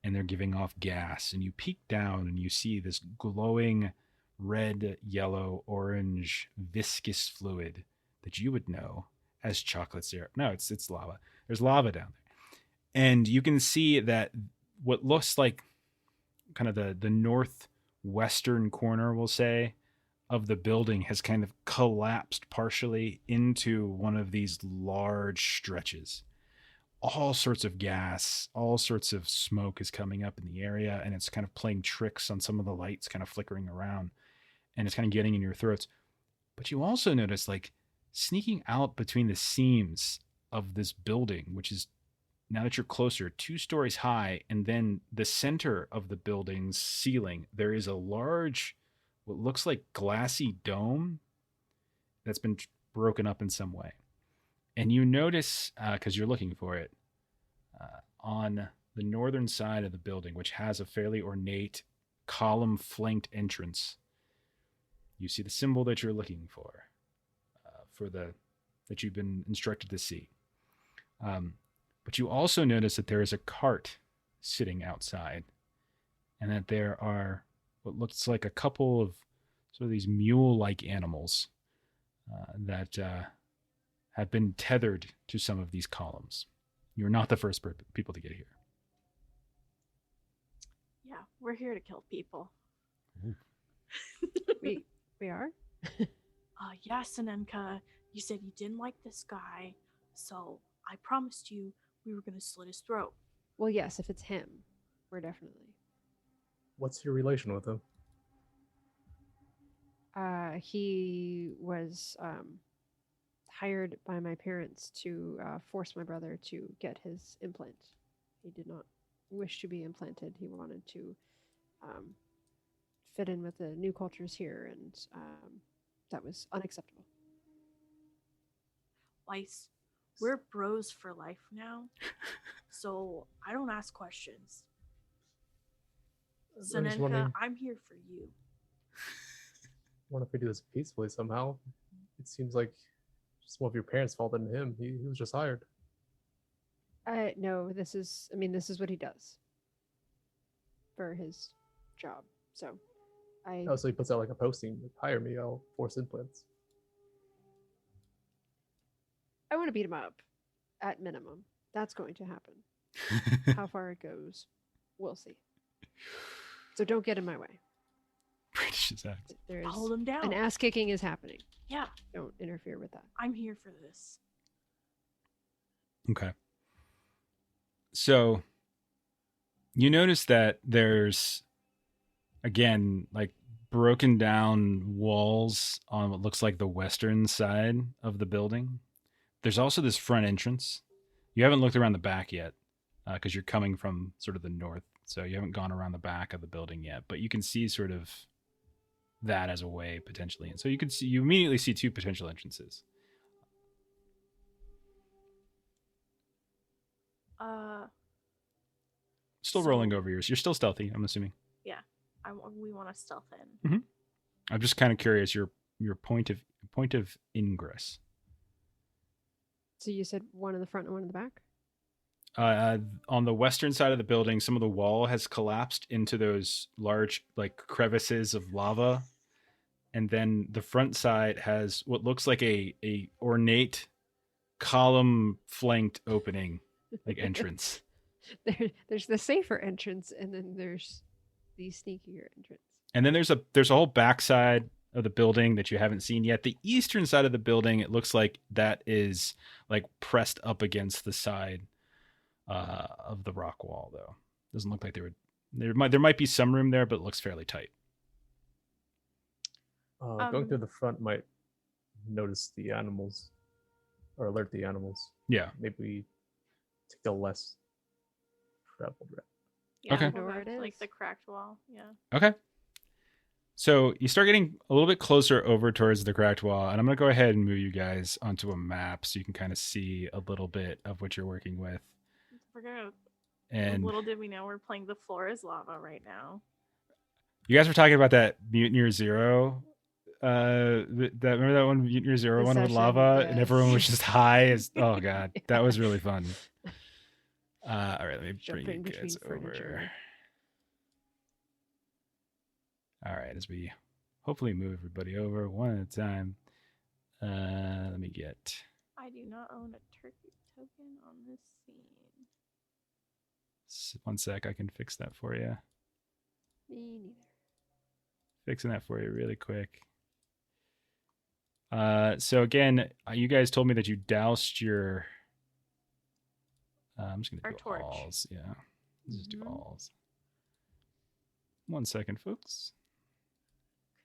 and they're giving off gas. And you peek down and you see this glowing red, yellow, orange, viscous fluid that you would know as chocolate syrup. No, it's lava. There's lava down there. And you can see that what looks like kind of the northwestern corner, we'll say, of the building has kind of collapsed partially into one of these large stretches. All sorts of gas, all sorts of smoke is coming up in the area, and it's kind of playing tricks on some of the lights kind of flickering around, and it's kind of getting in your throats. But you also notice, like, sneaking out between the seams of this building, which is, now that you're closer, 2 stories high, and then the center of the building's ceiling, there is a large, what looks like glassy dome that's been broken up in some way. And you notice, because you're looking for it, on the northern side of the building, which has a fairly ornate column-flanked entrance, you see the symbol that you're looking for that you've been instructed to see. But you also notice that there is a cart sitting outside, and that there are what looks like a couple of sort of these mule-like animals that have been tethered to some of these columns. You're not the first people to get here. Yeah, we're here to kill people. We are? Yeah, Sinenka, you said you didn't like this guy, so I promised you we were gonna slit his throat. Well, yes, if it's him, we're definitely. What's your relation with him? He was hired by my parents to force my brother to get his implant. He did not wish to be implanted. He wanted to fit in with the new cultures here, and that was unacceptable. Weiss, we're bros for life now, so I don't ask questions. I'm just Sinenka, wondering, I'm here for you. wonder if we do this peacefully somehow. It seems like just one of your parents fault than him. He was just hired. No, this is what he does for his job. So Oh, so he puts out like a posting, like, hire me, I'll force implants. I want to beat him up at minimum. That's going to happen. How far it goes, we'll see. So don't get in my way. Brandishes axe. There's Hold him down. an ass kicking is happening. Yeah, Don't interfere with that. I'm here for this. Okay. So you notice that there's, again, like broken down walls on what looks like the western side of the building. There's also this front entrance. You haven't looked around the back yet because you're coming from sort of the north. So you haven't gone around the back of the building yet, but you can see sort of that as a way potentially. And so you immediately see two potential entrances. Still rolling over yours. You're still stealthy, I'm assuming. Yeah, we want to stealth in. Mm-hmm. I'm just kind of curious your point of ingress. So you said one in the front and one in the back? On the western side of the building, some of the wall has collapsed into those large like crevices of lava, and then the front side has what looks like a ornate column flanked opening, like entrance. There's the safer entrance, and then there's the sneakier entrance. And then there's a whole backside of the building that you haven't seen yet. The eastern side of the building, it looks like that is like pressed up against the side of the rock wall, though. Doesn't look like there might be some room there, but it looks fairly tight. Going through the front might notice the animals or alert the animals. Yeah. Maybe we take the less traveled route. Yeah, Okay. we'll Where go it to, like is. the cracked wall. Yeah. Okay. So you start getting a little bit closer over towards the cracked wall, and I'm going to go ahead and move you guys onto a map so you can kind of see a little bit of what you're working with. We're gonna. And Little did we know we're playing the floor is lava right now. you guys were talking about that Mutineer Zero. Remember that one Mutineer Zero The one with session, lava, and yes. everyone was just high as. Oh god, that was really fun. All right, let me bring Jumping you guys between over. furniture. All right, as we hopefully move everybody over one at a time. Let me get. I do not own a turkey token on this scene. 1 sec, I can fix that for you. Me neither. Fixing that for you really quick. So again, you guys told me that you doused your. I'm just gonna Our do torch. alls. Yeah, let's just do Mhm. alls. 1 second, folks.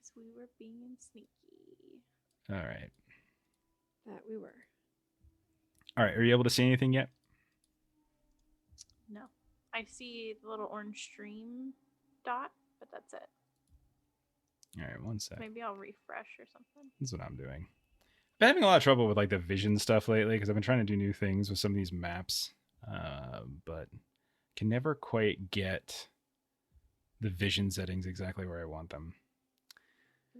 Because we were being sneaky. All right. That we were. All right. Are you able to see anything yet? No. I see the little orange stream dot, but that's it. All right. 1 sec. Maybe I'll refresh or something. That's what I'm doing. I've been having a lot of trouble with like the vision stuff lately because I've been trying to do new things with some of these maps, but can never quite get the vision settings exactly where I want them.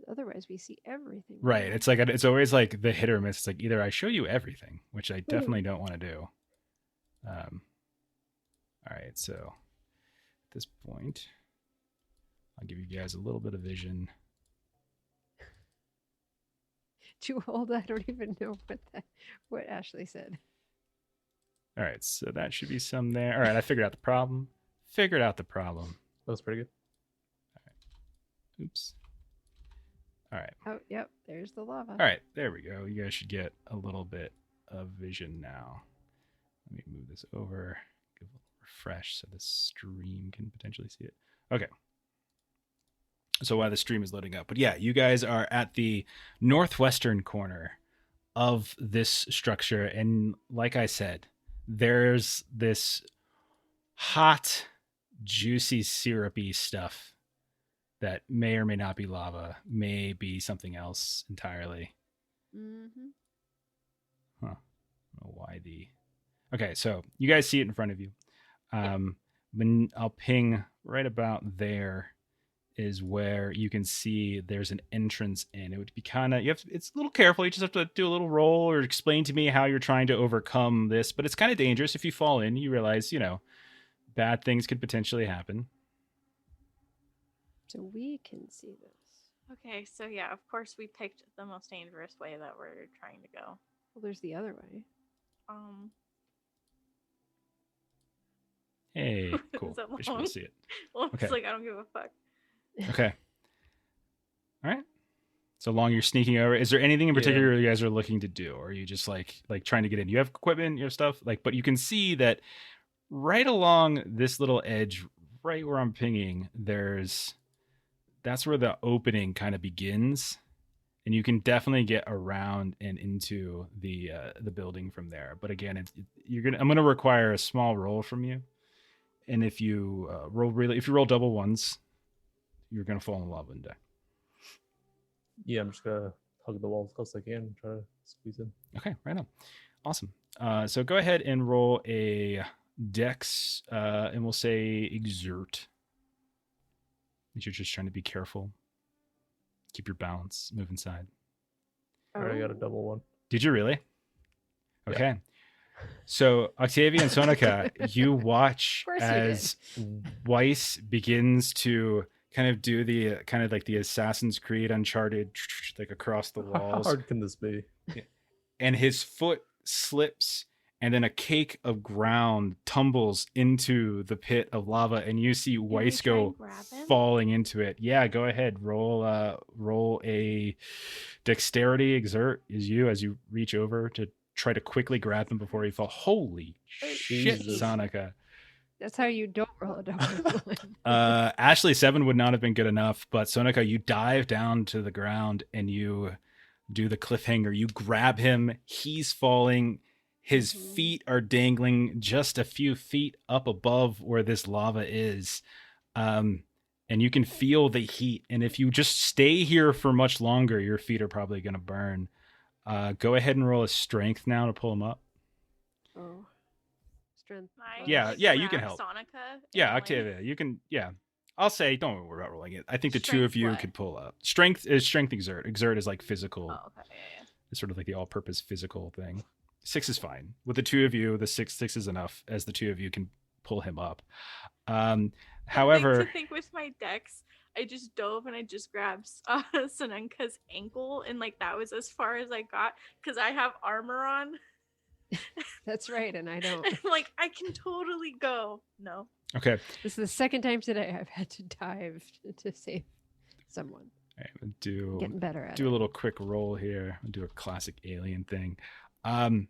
Otherwise, we see everything. Right. It's like it's always like the hit or miss. It's like either I show you everything, which I definitely don't want to do. All right. So at this point, I'll give you guys a little bit of vision. Too old. I don't even know what Ashley said. All right. So that should be some there. All right. I figured out the problem. That was pretty good. Oops. All right. Oh, yep. There's the lava. All right, there we go. You guys should get a little bit of vision now. Let me move this over, give a little refresh so the stream can potentially see it. Okay. So while the stream is loading up. But yeah, you guys are at the northwestern corner of this structure. And like I said, there's this hot, juicy, syrupy stuff that may or may not be lava, may be something else entirely. Mm-hmm. Huh. I don't know why Okay, so you guys see it in front of you. When I'll ping right about there is where you can see there's an entrance in. It would be kind of, it's a little careful. You just have to do a little roll or explain to me how you're trying to overcome this, but it's kind of dangerous. If you fall in, you realize, bad things could potentially happen. So we can see this. Okay, so yeah, of course we picked the most dangerous way that we're trying to go. Well, there's the other way. Hey, Cool. So You should be able long. to see it. Well, Okay. it's like I don't give a fuck. Okay. All right. So long you're sneaking over. Is there anything in Yeah. particular you guys are looking to do? Or are you just like trying to get in? You have equipment, you have stuff, like, but you can see that right along this little edge, right where I'm pinging, that's where the opening kind of begins. And you can definitely get around and into the building from there. But again, I'm gonna require a small roll from you. And if you roll double ones, you're gonna fall in the lava and die. Yeah, I'm just gonna hug the wall as close as I can and try to squeeze in. Okay, right on. Awesome. So go ahead and roll a dex, and we'll say exert. You're just trying to be careful. Keep your balance, move inside. I already got a Oh. double one. Did you really? Yeah. Okay. So Octavia and Sonica, you watch Of course you as Weiss begins to kind of do the kind of like the Assassin's Creed Uncharted, like across the How walls, hard can this be? and his foot slips, and then a cake of ground tumbles into the pit of lava, and you see we Weiss try go and grab him? falling into it. Yeah, go ahead. Roll a dexterity exert as you reach over to try to quickly grab him before he falls. Holy shit, Jesus. Sonica. That's how you don't roll a double one. Ashley, 7 would not have been good enough, but Sonica, you dive down to the ground and you do the cliffhanger. You grab him. He's falling. His Mhm. feet are dangling just a few feet up above where this lava is. And you can feel the heat. And if you just stay here for much longer, your feet are probably going to burn. Go ahead and roll a strength now to pull him up. Oh. Strength. I, Yeah, like, yeah, you can grab help. Sonica and, Yeah, like, Octavia, you can. Yeah, I'll say, don't worry about rolling it. I think the two of Strength you what? could pull up. Strength is strength exert. Exert is like physical. Oh, okay, yeah. It's sort of like the all-purpose physical thing. 6 is fine with the two of you. The six is enough, as the two of you can pull him up. However, I think with my dex, I just dove and I just grabbed Sonenka's ankle, and like that was as far as I got because I have armor on. That's right, and I don't. And like I can totally go. No. okay, This is the second time today I've had to dive to save someone. all right, we'll do Getting better at a it. little quick roll here. We'll do a classic alien thing. God.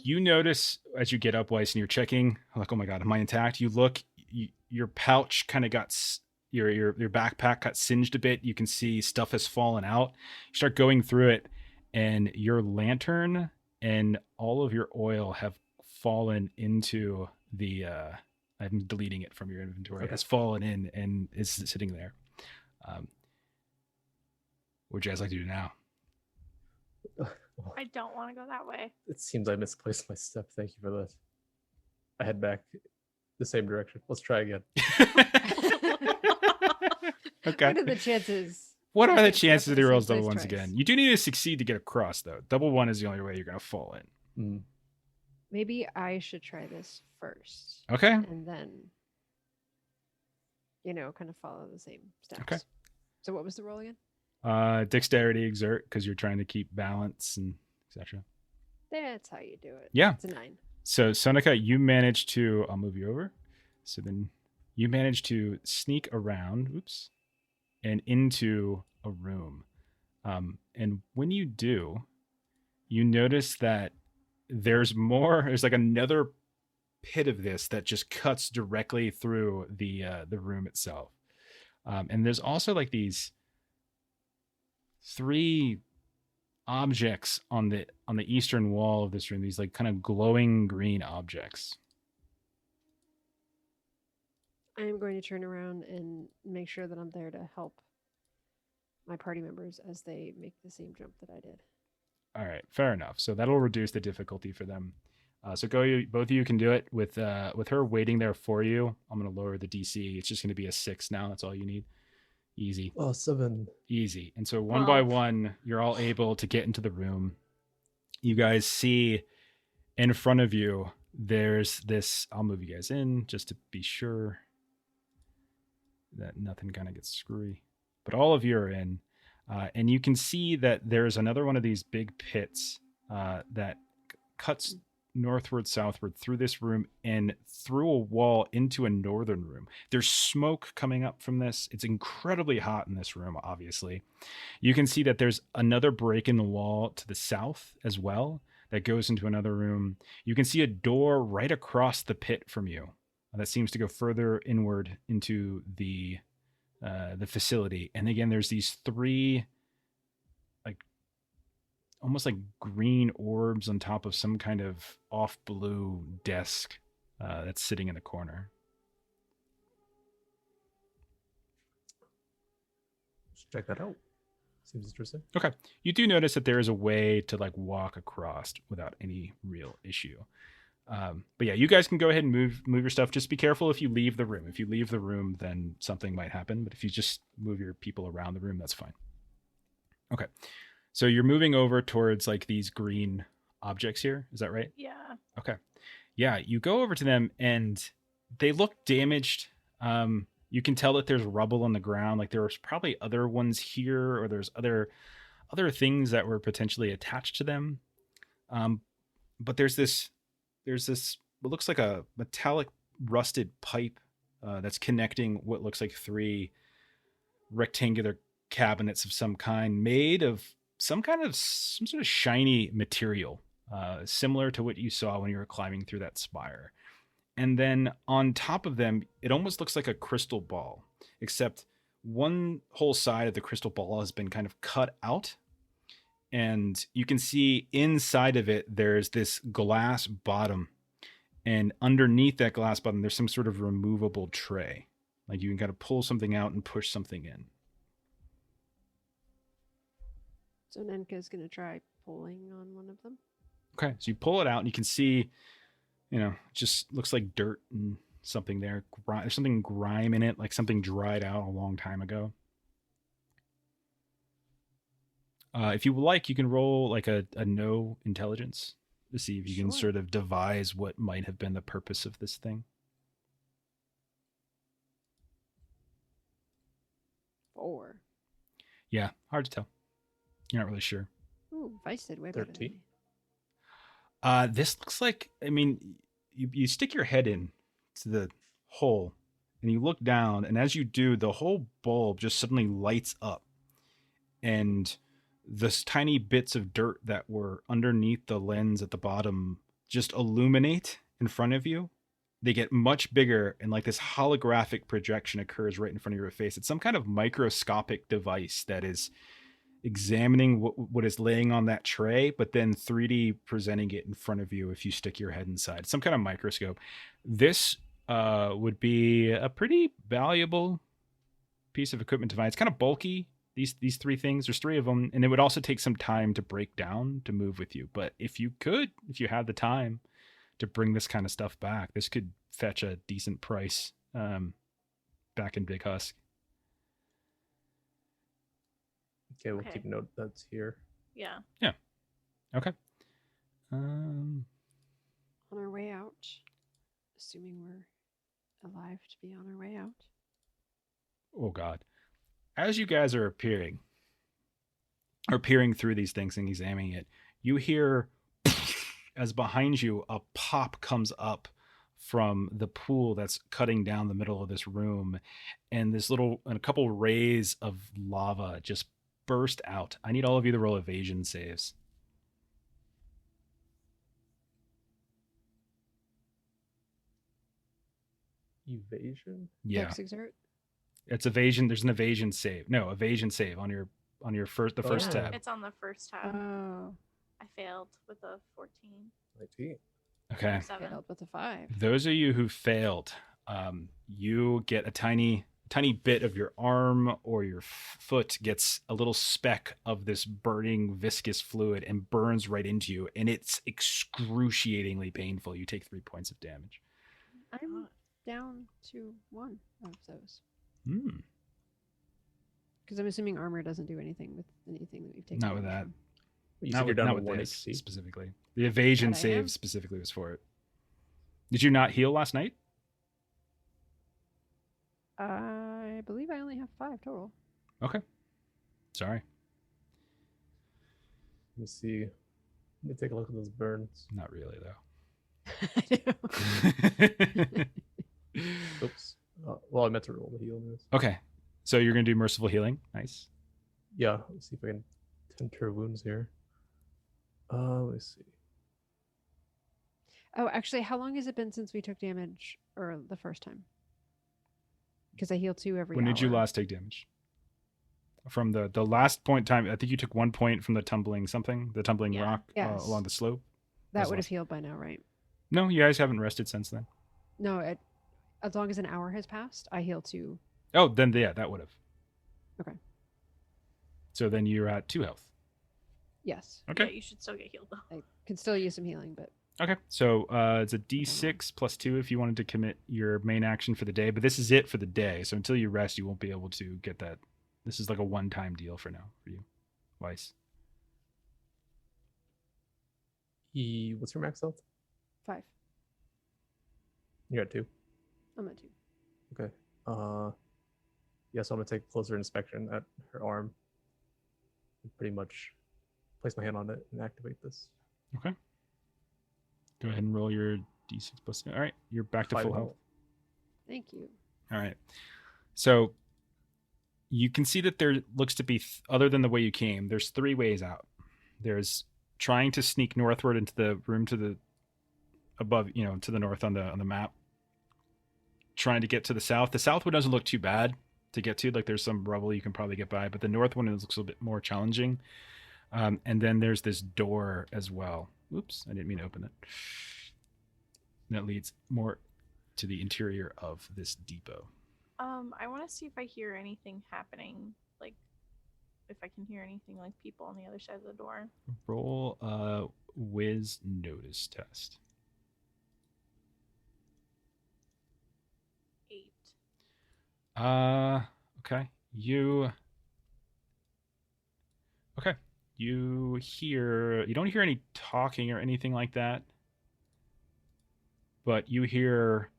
You notice as you get up, Weiss, and you're checking, like, oh my god, am I intact? You look, your pouch kind of got your backpack got singed a bit. You can see stuff has fallen out. You start going through it, and your lantern and all of your oil have fallen into the. I'm deleting it from your inventory. Okay. Has fallen in and is sitting there. What would you guys like to do now? I don't want to go that way. It seems I misplaced my step. Thank you for this. I head back the same direction. Let's try again. Okay. What are the chances? What are the Get chances up that he in the rolls same double place ones twice? again? You do need to succeed to get across, though. Double one is the only way you're going to fall in. Mm. Maybe I should try this first, Okay. and then, kind of follow the same steps. Okay. So what was the roll again? Dexterity exert because you're trying to keep balance and etc. That's how you do it. Yeah. It's a 9. So Sonica, you managed to. I'll move you over. So then you managed to sneak around. Oops. And into a room. And when you do, you notice that there's like another pit of this that just cuts directly through the room itself. And there's also like these 3 objects on the eastern wall of this room, these like kind of glowing green objects. I am going to turn around and make sure that I'm there to help my party members as they make the same jump that I did. All right, fair enough. So that'll reduce the difficulty for them. So both of you can do it with her waiting there for you. I'm going to lower the DC. It's just going to be a 6 now. That's all you need. Easy. Oh, 7. Easy. And so one by Wow. one, you're all able to get into the room. You guys see in front of you, there's this. I'll move you guys in just to be sure that nothing kind of gets screwy. But all of you are in. And you can see that there's another one of these big pits that cuts northward, southward through this room and through a wall into a northern room. There's smoke coming up from this. It's incredibly hot in this room, obviously. You can see that there's another break in the wall to the south as well that goes into another room. You can see a door right across the pit from you that seems to go further inward into the facility. And again, there's these three almost like green orbs on top of some kind of off blue desk that's sitting in the corner. Let's check that out. Seems interesting. Okay. You do notice that there is a way to like walk across without any real issue. But yeah, you guys can go ahead and move your stuff. Just be careful if you leave the room. If you leave the room, then something might happen. But if you just move your people around the room, that's fine. Okay. So you're moving over towards like these green objects here. Is that right? Yeah. Okay. Yeah, you go over to them and they look damaged. You can tell that there's rubble on the ground. Like there's probably other ones here, or there's other things that were potentially attached to them. But there's this what looks like a metallic rusted pipe that's connecting what looks like three rectangular cabinets of some kind, made of some sort of shiny material, similar to what you saw when you were climbing through that spire. And then on top of them, it almost looks like a crystal ball, except one whole side of the crystal ball has been kind of cut out. And you can see inside of it, there's this glass bottom. And underneath that glass bottom, there's some sort of removable tray. Like you can kind of pull something out and push something in. So Nenka's going to try pulling on one of them. Okay, so you pull it out and you can see, it just looks like dirt and something there. There's something grime in it, like something dried out a long time ago. If you like, you can roll like a no intelligence to see if you can sort of devise what might have been the purpose of this thing. 4. Yeah, hard to tell. You're not really sure. Ooh, Vice did way better than 13. me. This looks like, you stick your head in to the hole and you look down, and as you do, the whole bulb just suddenly lights up. And this tiny bits of dirt that were underneath the lens at the bottom just illuminate in front of you. They get much bigger, and like this holographic projection occurs right in front of your face. It's some kind of microscopic device that is examining what is laying on that tray, but then 3D presenting it in front of you if you stick your head inside. Some kind of microscope. This would be a pretty valuable piece of equipment to find. It's kind of bulky. These three things, there's 3 of them, and it would also take some time to break down to move with you. But if you had the time to bring this kind of stuff back, this could fetch a decent price back in Big Husk. Okay, we'll keep note that's here. Yeah. Yeah. Okay. On our way out, assuming we're alive to be on our way out. Oh God. As you guys are peering through these things and examining it, you hear as behind you a pop comes up from the pool that's cutting down the middle of this room, and a couple rays of lava just burst out. I need all of you to roll evasion saves. Evasion? Yeah. Dex exert? It's evasion. There's an evasion save. No, evasion save on your first tab. It's on the first tab. Oh. I failed with a 14. 19. Okay. 7. Failed with a 5. Those of you who failed, you get a tiny bit of your arm or your foot gets a little speck of this burning viscous fluid and burns right into you, and it's excruciatingly painful. You take 3 points of damage. I'm down to 1 of those. Because I'm assuming armor doesn't do anything with anything that we've taken. Not with that. from. You Not said you're with, down not to with 1 this HP. specifically. The evasion That I save am. specifically was for it. Did you not heal last night? I believe I only have 5 total. Okay. Sorry. Let me see. Let me take a look at those burns. Not really, though. Oops. Well, I meant to roll the heal. Anyways. Okay, so you're gonna do merciful healing. Nice. Yeah, let's see if I can tend to her wounds here. Let's see. Oh, actually, how long has it been since we took damage or the first time? Because I heal 2 every When hour. did you last take damage? From the last point time, I think you took 1 point from the tumbling Yeah. rock Yes. along the slope. That That's would have last. healed by now, right? No, you guys haven't rested since then. No, as long as an hour has passed, I heal 2. Oh, then yeah, that would have. Okay. So then you're at 2 health. Yes. Okay. Yeah, you should still get healed though. I can still use some healing, but Okay. So it's a D6 plus 2 if you wanted to commit your main action for the day, but this is it for the day. So until you rest, you won't be able to get that. This is like a one-time deal for now for you, Weiss. What's your max health? 5. You're at 2. I'm at 2. Okay. Yeah, so I'm gonna take a closer inspection at her arm. And pretty much place my hand on it and activate this. Okay. Go ahead and roll your D6 plus. All right, you're back to 5 full health. Thank you. All right. So you can see that there looks to be, other than the way you came, there's 3 ways out. There's trying to sneak northward into the room to the above, to the north on the map. Trying to get to the south. The south one doesn't look too bad to get to. Like there's some rubble you can probably get by, but the north one looks a bit more challenging. And then there's this door as well. Oops, I didn't mean to open it. That leads more to the interior of this depot. I want to see if I hear anything happening, like if I can hear anything like people on the other side of the door. Roll a whiz notice test. 8. Okay. You don't hear any talking or anything like that. But you hear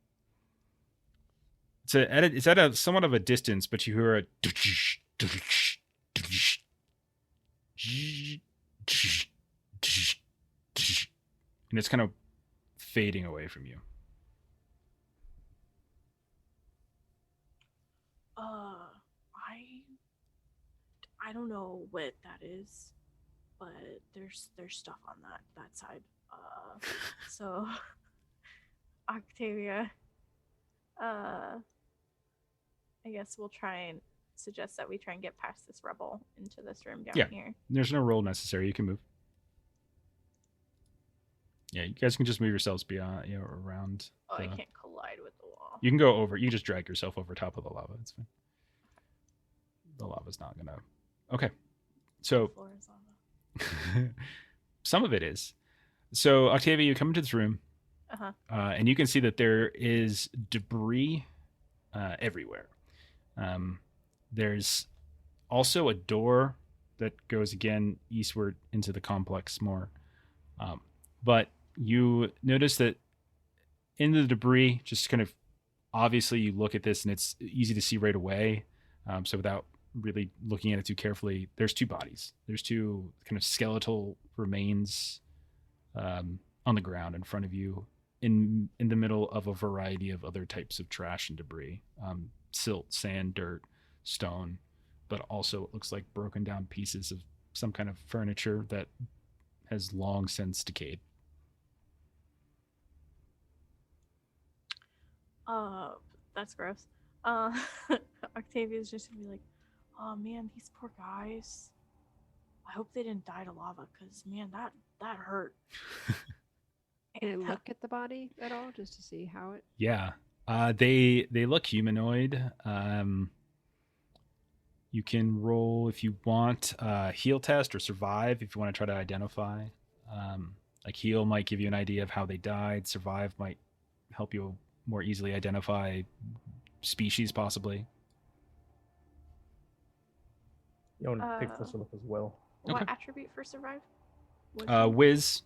it's at a somewhat of a distance, but you hear a and it's kind of fading away from you. I don't know what that is, but there's stuff on that side. So Octavia, I guess we'll try and suggest that we try and get past this rubble into this room down here. There's no roll necessary. You can move. Yeah, you guys can just move yourselves beyond, around. Oh, I can't collide with the wall. You can go over. You can just drag yourself over top of the lava. It's fine. The lava's not gonna. Okay, so The floor is lava. some of it is. So Octavia, you come into this room, and you can see that there is debris everywhere. There's also a door that goes again eastward into the complex more, but you notice that in the debris, just kind of obviously you look at this and it's easy to see right away. So without really looking at it too carefully, there's 2 bodies. There's 2 kind of skeletal remains on the ground in front of you, in the middle of a variety of other types of trash and debris, silt, sand, dirt, stone, but also it looks like broken down pieces of some kind of furniture that has long since decayed. That's gross. Octavia's just gonna be like, oh man, these poor guys. I hope they didn't die to lava, because man, that hurt. Can I look at the body at all just to see how it? Yeah, they look humanoid. You can roll if you want heal test or survive if you want to try to identify. Like heal might give you an idea of how they died. Survive might help you more easily identify species, possibly. You want to take a closer look as well. What Okay. attribute for survive? Wisdom? Whiz.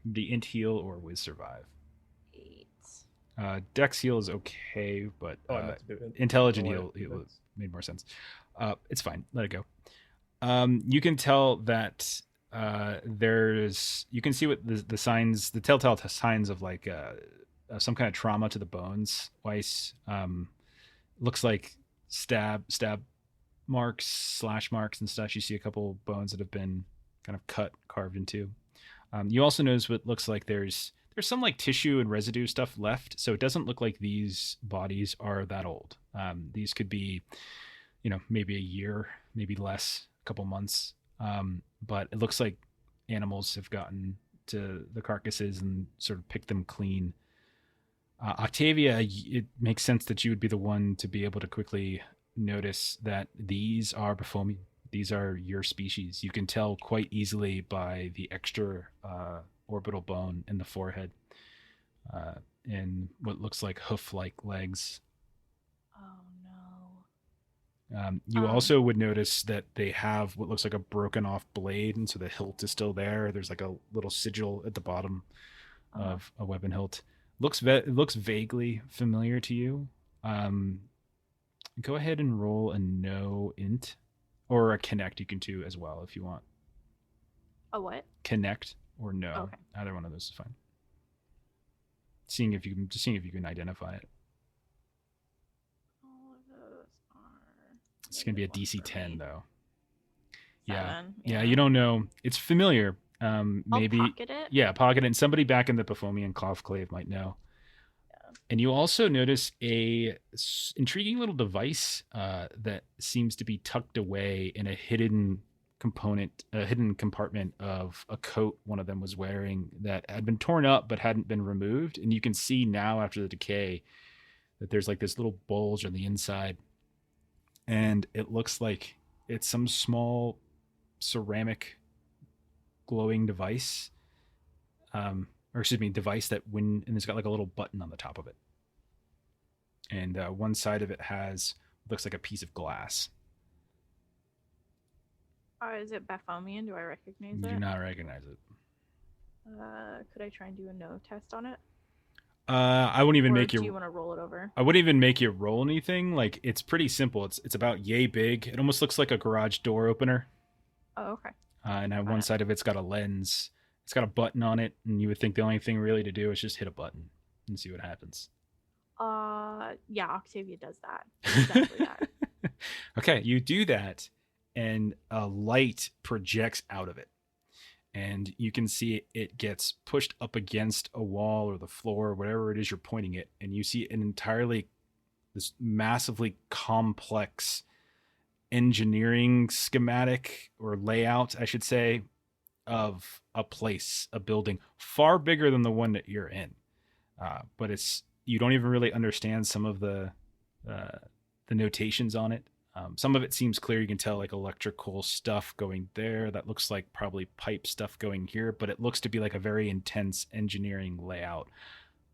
The int heal or whiz survive. 8. Dex heal is okay, but I meant to do it. intelligent Oh, heal made more sense. It's fine. Let it go. You can tell that you can see what the signs, the telltale signs of like some kind of trauma to the bones. Weiss, looks like stab marks, slash marks and stuff. You see a couple bones that have been kind of carved into. You also notice what looks like there's some like tissue and residue stuff left, so it doesn't look like these bodies are that old. These could be, maybe a year, maybe less, a couple months. But it looks like animals have gotten to the carcasses and sort of picked them clean. Octavia, it makes sense that you would be the one to be able to quickly notice that these are Baphomian. These are your species. You can tell quite easily by the extra orbital bone in the forehead and what looks like hoof-like legs. Oh no. You also would notice that they have what looks like a broken off blade, and so the hilt is still there. There's like a little sigil at the bottom of a weapon hilt. It looks vaguely familiar to you. Go ahead and roll a no int, or a connect. You can do as well if you want. A what? Connect or no. Okay. Either one of those is fine. Seeing if you can identify it. All of those are. It's gonna be a DC 10 though. Yeah. 7, Yeah, you don't know. It's familiar. Maybe I'll pocket it. Yeah, pocket it. And somebody back in the Baphomian conclave might know. Yeah. And you also notice a intriguing little device that seems to be tucked away in a hidden compartment of a coat one of them was wearing that had been torn up but hadn't been removed. And you can see now after the decay that there's like this little bulge on the inside. And it looks like it's some small ceramic glowing device, device that and it's got like a little button on the top of it, and one side of it looks like a piece of glass. Is it Baphomian? Do I recognize You it? do not recognize it. Could I try and do a no test on it? I wouldn't even Do you want to roll it over? I wouldn't even make you roll anything. Like, it's pretty simple. It's about yay big. It almost looks like a garage door opener. Oh, okay. And on one side of it's got a lens. It's got a button on it, and you would think the only thing really to do is just hit a button and see what happens. Yeah, Octavia does that. Exactly that. Okay, you do that, and a light projects out of it. And you can see it gets pushed up against a wall or the floor, whatever it is you're pointing it, and you see this massively complex engineering schematic or layout, I should say, of a building far bigger than the one that you're in. But you don't even really understand some of the notations on it. Some of it seems clear. You can tell like electrical stuff going there. That looks like probably pipe stuff going here, but it looks to be like a very intense engineering layout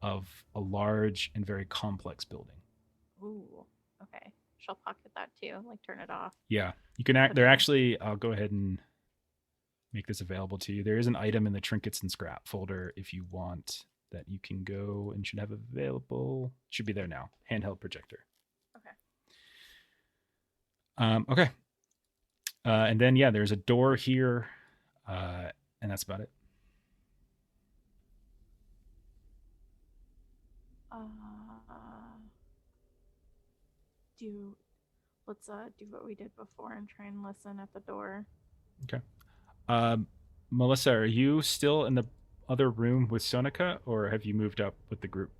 of a large and very complex building. Ooh, okay. Shall pocket that too, like turn it off. Yeah, you can I'll go ahead and make this available to you. There is an item in the trinkets and scrap folder if you want that you can go and should have available. Should be there now. Handheld projector. Okay. And then, yeah, there's a door here, and that's about it. Let's do what we did before and try and listen at the door. Okay. Melissa, are you still in the other room with Sonika, or have you moved up with the group?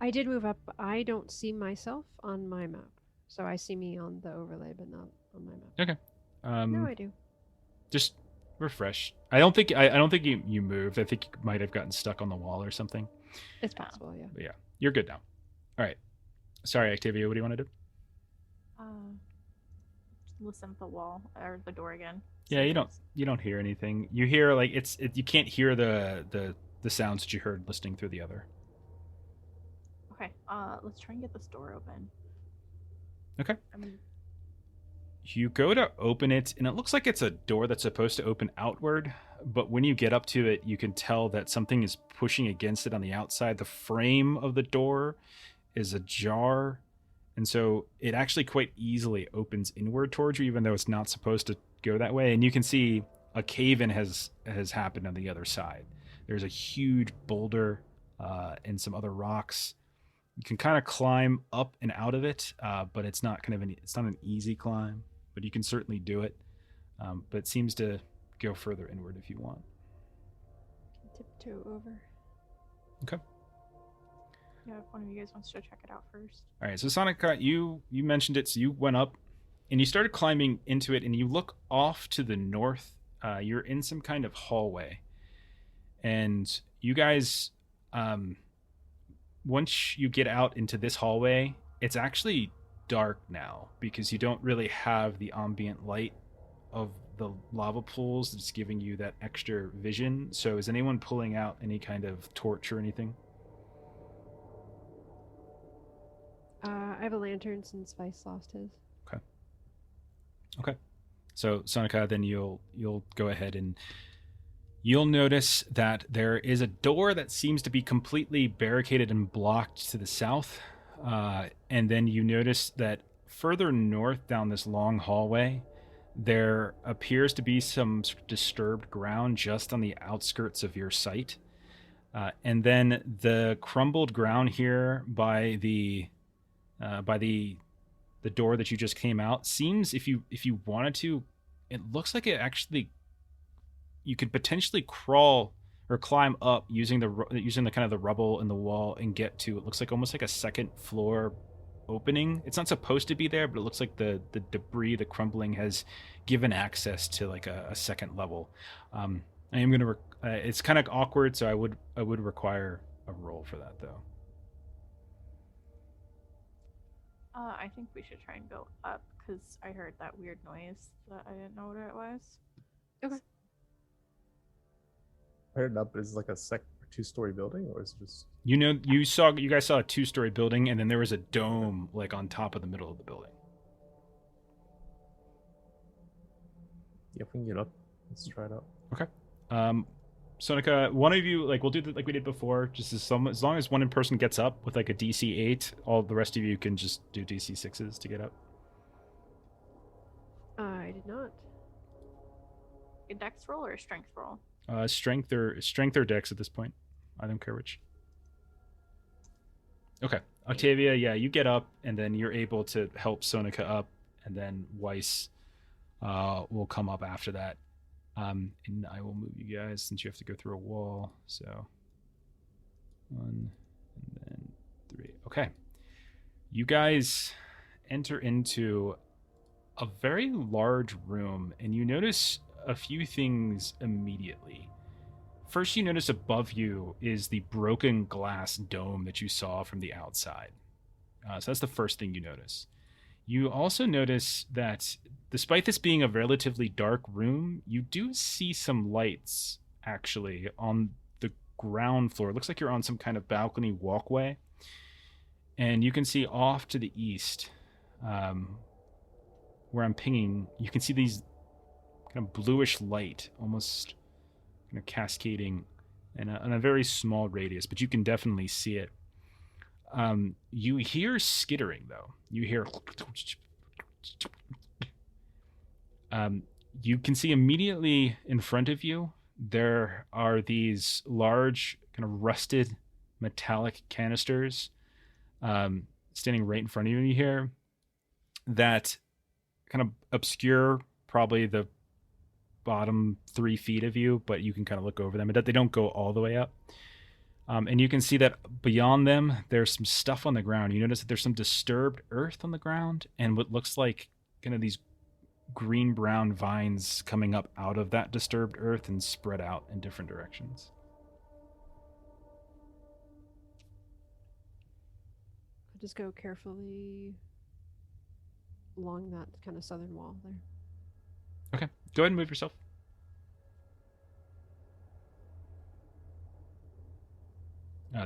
I did move up. I don't see myself on my map. So I see me on the overlay, but not on my map. Okay. No, I do. Just refresh. I don't think you moved. I think you might have gotten stuck on the wall or something. It's possible, yeah. But yeah, you're good now. All right. Sorry, Octavia. What do you want to do? Listen at the wall or the door again. Yeah, you don't hear anything. You hear like you can't hear the sounds that you heard listening through the other. Okay. Let's try and get this door open. Okay. You go to open it, and it looks like it's a door that's supposed to open outward, but when you get up to it, you can tell that something is pushing against it on the outside. The frame of the door is ajar, and so it actually quite easily opens inward towards you, even though it's not supposed to go that way. And you can see a cave-in has happened on the other side. There's a huge boulder and some other rocks. You can kind of climb up and out of it, but it's not it's not an easy climb, but you can certainly do it. But it seems to go further inward if you want. Tiptoe over. Okay. Yeah, if one of you guys wants to check it out first. All right. So Sonica, you mentioned it, so you went up and you started climbing into it, and you look off to the north. You're in some kind of hallway, and you guys, once you get out into this hallway, it's actually dark now because you don't really have the ambient light of the lava pools that's giving you that extra vision. So is anyone pulling out any kind of torch or anything? I have a lantern since Vice lost his. Okay. So Sonica, then you'll go ahead and you'll notice that there is a door that seems to be completely barricaded and blocked to the south. And then you notice that further north down this long hallway, there appears to be some disturbed ground just on the outskirts of your sight. And then the crumbled ground here by the door that you just came out seems, if you wanted to, it looks like it actually, you could potentially crawl or climb up using the kind of the rubble in the wall and get to, it looks like almost like a second floor opening. It's not supposed to be there, but it looks like the debris, the crumbling has given access to like a second level. I am gonna it's kind of awkward, so I would require a roll for that though. I think we should try and go up because I heard that weird noise that I didn't know what it was. Okay. I heard it up. Is it like a 2-story building, or is it just? You guys saw a 2-story building, and then there was a dome like on top of the middle of the building. Yeah, if we can get up, let's try it out. Okay. Sonica, one of you, like, we'll do like we did before, just as long as one person gets up with like a DC 8, all the rest of you can just do DC 6s to get up. I did not. A dex roll or a strength roll? Strength or dex at this point. I don't care which. Okay. Octavia, yeah, you get up, and then you're able to help Sonica up, and then Weiss will come up after that. And I will move you guys since you have to go through a wall. So 1 and then 3. Okay. You guys enter into a very large room, and you notice a few things immediately. First, you notice above you is the broken glass dome that you saw from the outside. So that's the first thing you notice. You also notice that despite this being a relatively dark room, you do see some lights actually on the ground floor. It looks like you're on some kind of balcony walkway. And you can see off to the east, where I'm pinging, you can see these kind of bluish light, almost kind of cascading in a very small radius, but you can definitely see it. You hear skittering, though. You hear... you can see immediately in front of you, there are these large, kind of rusted metallic canisters standing right in front of you. And you hear that kind of obscure probably the bottom 3 feet of you, but you can kind of look over them. They don't go all the way up. And you can see that beyond them, there's some stuff on the ground. You notice that there's some disturbed earth on the ground and what looks like kind of these green-brown vines coming up out of that disturbed earth and spread out in different directions. I'll just go carefully along that kind of southern wall there. Okay, go ahead and move yourself.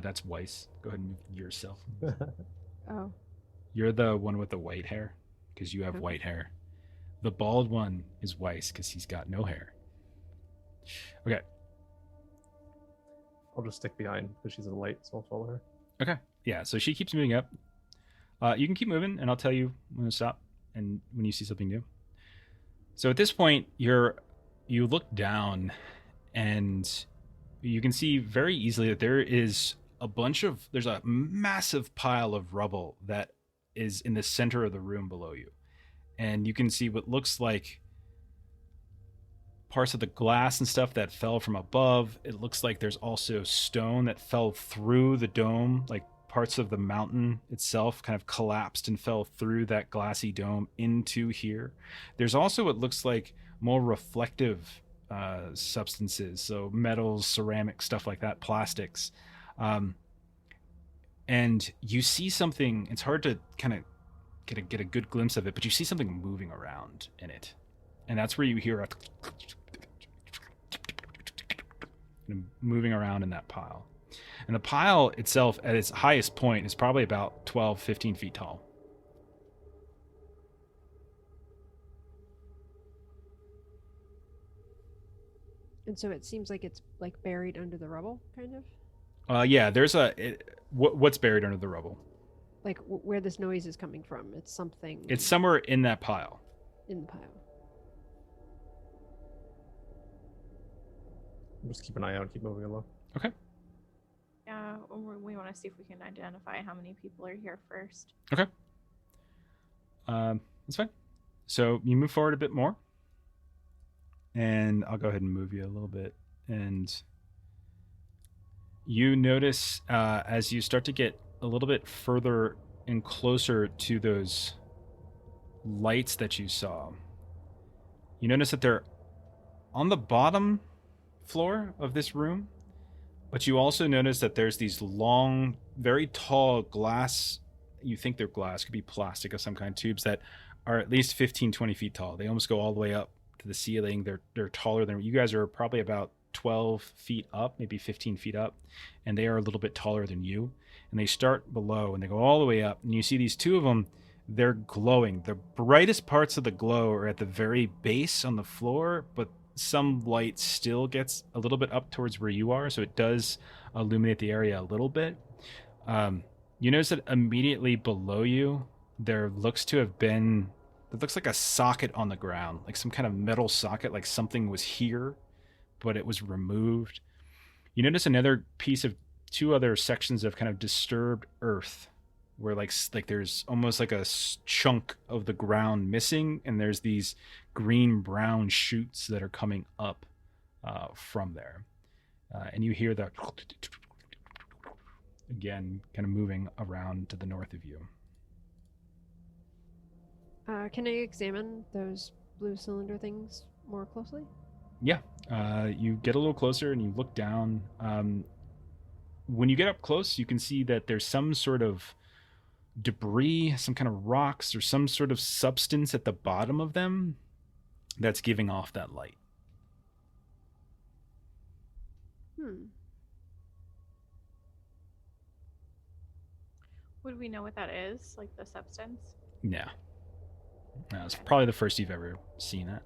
That's Weiss. Go ahead and move yourself. Oh. You're the one with the white hair, because you have Okay. white hair. The bald one is Weiss, because he's got no hair. Okay. I'll just stick behind because she's in the light, so I'll follow her. Okay. Yeah, so she keeps moving up. You can keep moving, and I'll tell you when to stop and when you see something new. So at this point, you're you look down and you can see very easily that there's a massive pile of rubble that is in the center of the room below you. And you can see what looks like parts of the glass and stuff that fell from above. It looks like there's also stone that fell through the dome, like parts of the mountain itself kind of collapsed and fell through that glassy dome into here. There's also what looks like more reflective substances, so metals, ceramic, stuff like that, plastics. And you see something, it's hard to kind of get a good glimpse of it, but you see something moving around in it. And that's where you hear a moving around in that pile. And the pile itself, at its highest point, is probably about 12, 15 feet tall. And so it seems like it's like buried under the rubble, kind of? Yeah, what's buried under the rubble? Like where this noise is coming from. It's something. It's somewhere in that pile. In the pile. Just keep an eye out, keep moving along. Okay. Yeah, we want to see if we can identify how many people are here first. Okay. That's fine. So you move forward a bit more. And I'll go ahead and move you a little bit. And you notice as you start to get a little bit further and closer to those lights that you saw, you notice that they're on the bottom floor of this room, but you also notice that there's these long, very tall glass, you think they're glass, could be plastic of some kind, tubes that are at least 15, 20 feet tall. They almost go all the way up to the ceiling. They're taller than you guys are, probably about 12 feet up, maybe 15 feet up, and they are a little bit taller than you. And they start below and they go all the way up, and you see these two of them. They're glowing. The brightest parts of the glow are at the very base on the floor, but some light still gets a little bit up towards where you are, so it does illuminate the area a little bit. You notice that immediately below you there looks to have been, it looks like a socket on the ground, like some kind of metal socket, like something was here but it was removed. You notice another piece of two other sections of kind of disturbed earth where like there's almost like a chunk of the ground missing, and there's these green brown shoots that are coming up from there, and you hear that again kind of moving around to the north of you. Can I examine those blue cylinder things more closely? Yeah, you get a little closer and you look down. When you get up close, you can see that there's some sort of debris, some kind of rocks or some sort of substance at the bottom of them that's giving off that light. Would we know what that is? Like the substance? No. No, it's probably the first you've ever seen it.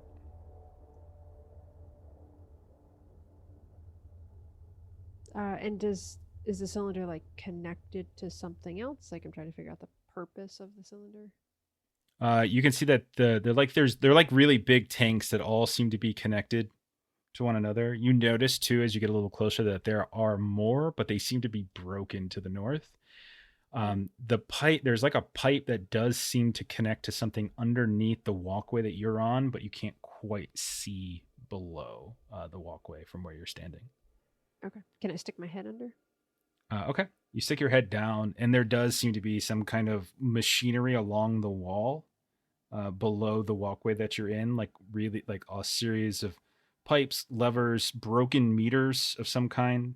And is the cylinder like connected to something else? Like I'm trying to figure out the purpose of the cylinder. You can see that they're like really big tanks that all seem to be connected to one another. You notice too, as you get a little closer, that there are more, but they seem to be broken to the north. The pipe, there's like a pipe that does seem to connect to something underneath the walkway that you're on, but you can't quite see below the walkway from where you're standing. Okay. Can I stick my head under? Okay. You stick your head down, and there does seem to be some kind of machinery along the wall below the walkway that you're in, like really like a series of pipes, levers, broken meters of some kind.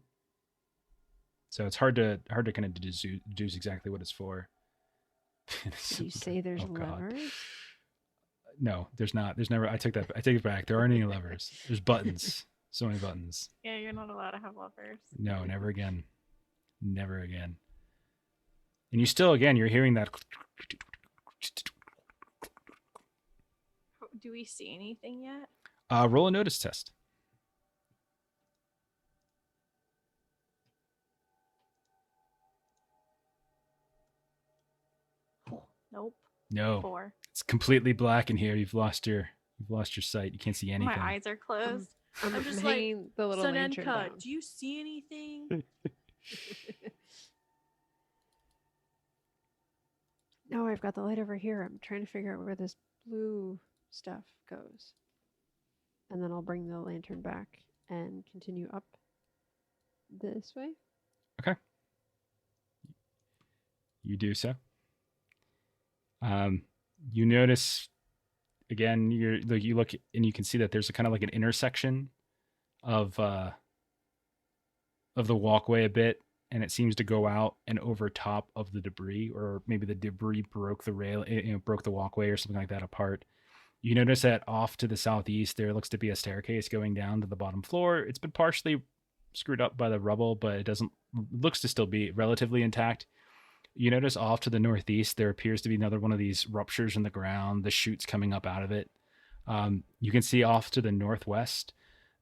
So it's hard to kind of deduce exactly what it's for. Did you say there's levers? No, there's not. There's never. I take it back. There aren't any levers. There's buttons. So many buttons. Yeah, you're not allowed to have levers. No, never again. Never again. And you still, again, you're hearing that. Do we see anything yet? Roll a notice test. Nope. No. 4. It's completely black in here. You've lost your You've lost your sight. You can't see anything. My eyes are closed. I'm just like, hanging the little lantern Sonenka, down. do you see anything? No, I've got the light over here. I'm trying to figure out where this blue stuff goes. And then I'll bring the lantern back and continue up this way. Okay. You do so. You notice again. You look and you can see that there's a kind of like an intersection of the walkway a bit, and it seems to go out and over top of the debris, or maybe the debris broke the rail, broke the walkway or something like that apart. You notice that off to the southeast there looks to be a staircase going down to the bottom floor. It's been partially screwed up by the rubble, but it looks to still be relatively intact. You notice off to the northeast there appears to be another one of these ruptures in the ground, the chutes coming up out of it. You can see off to the northwest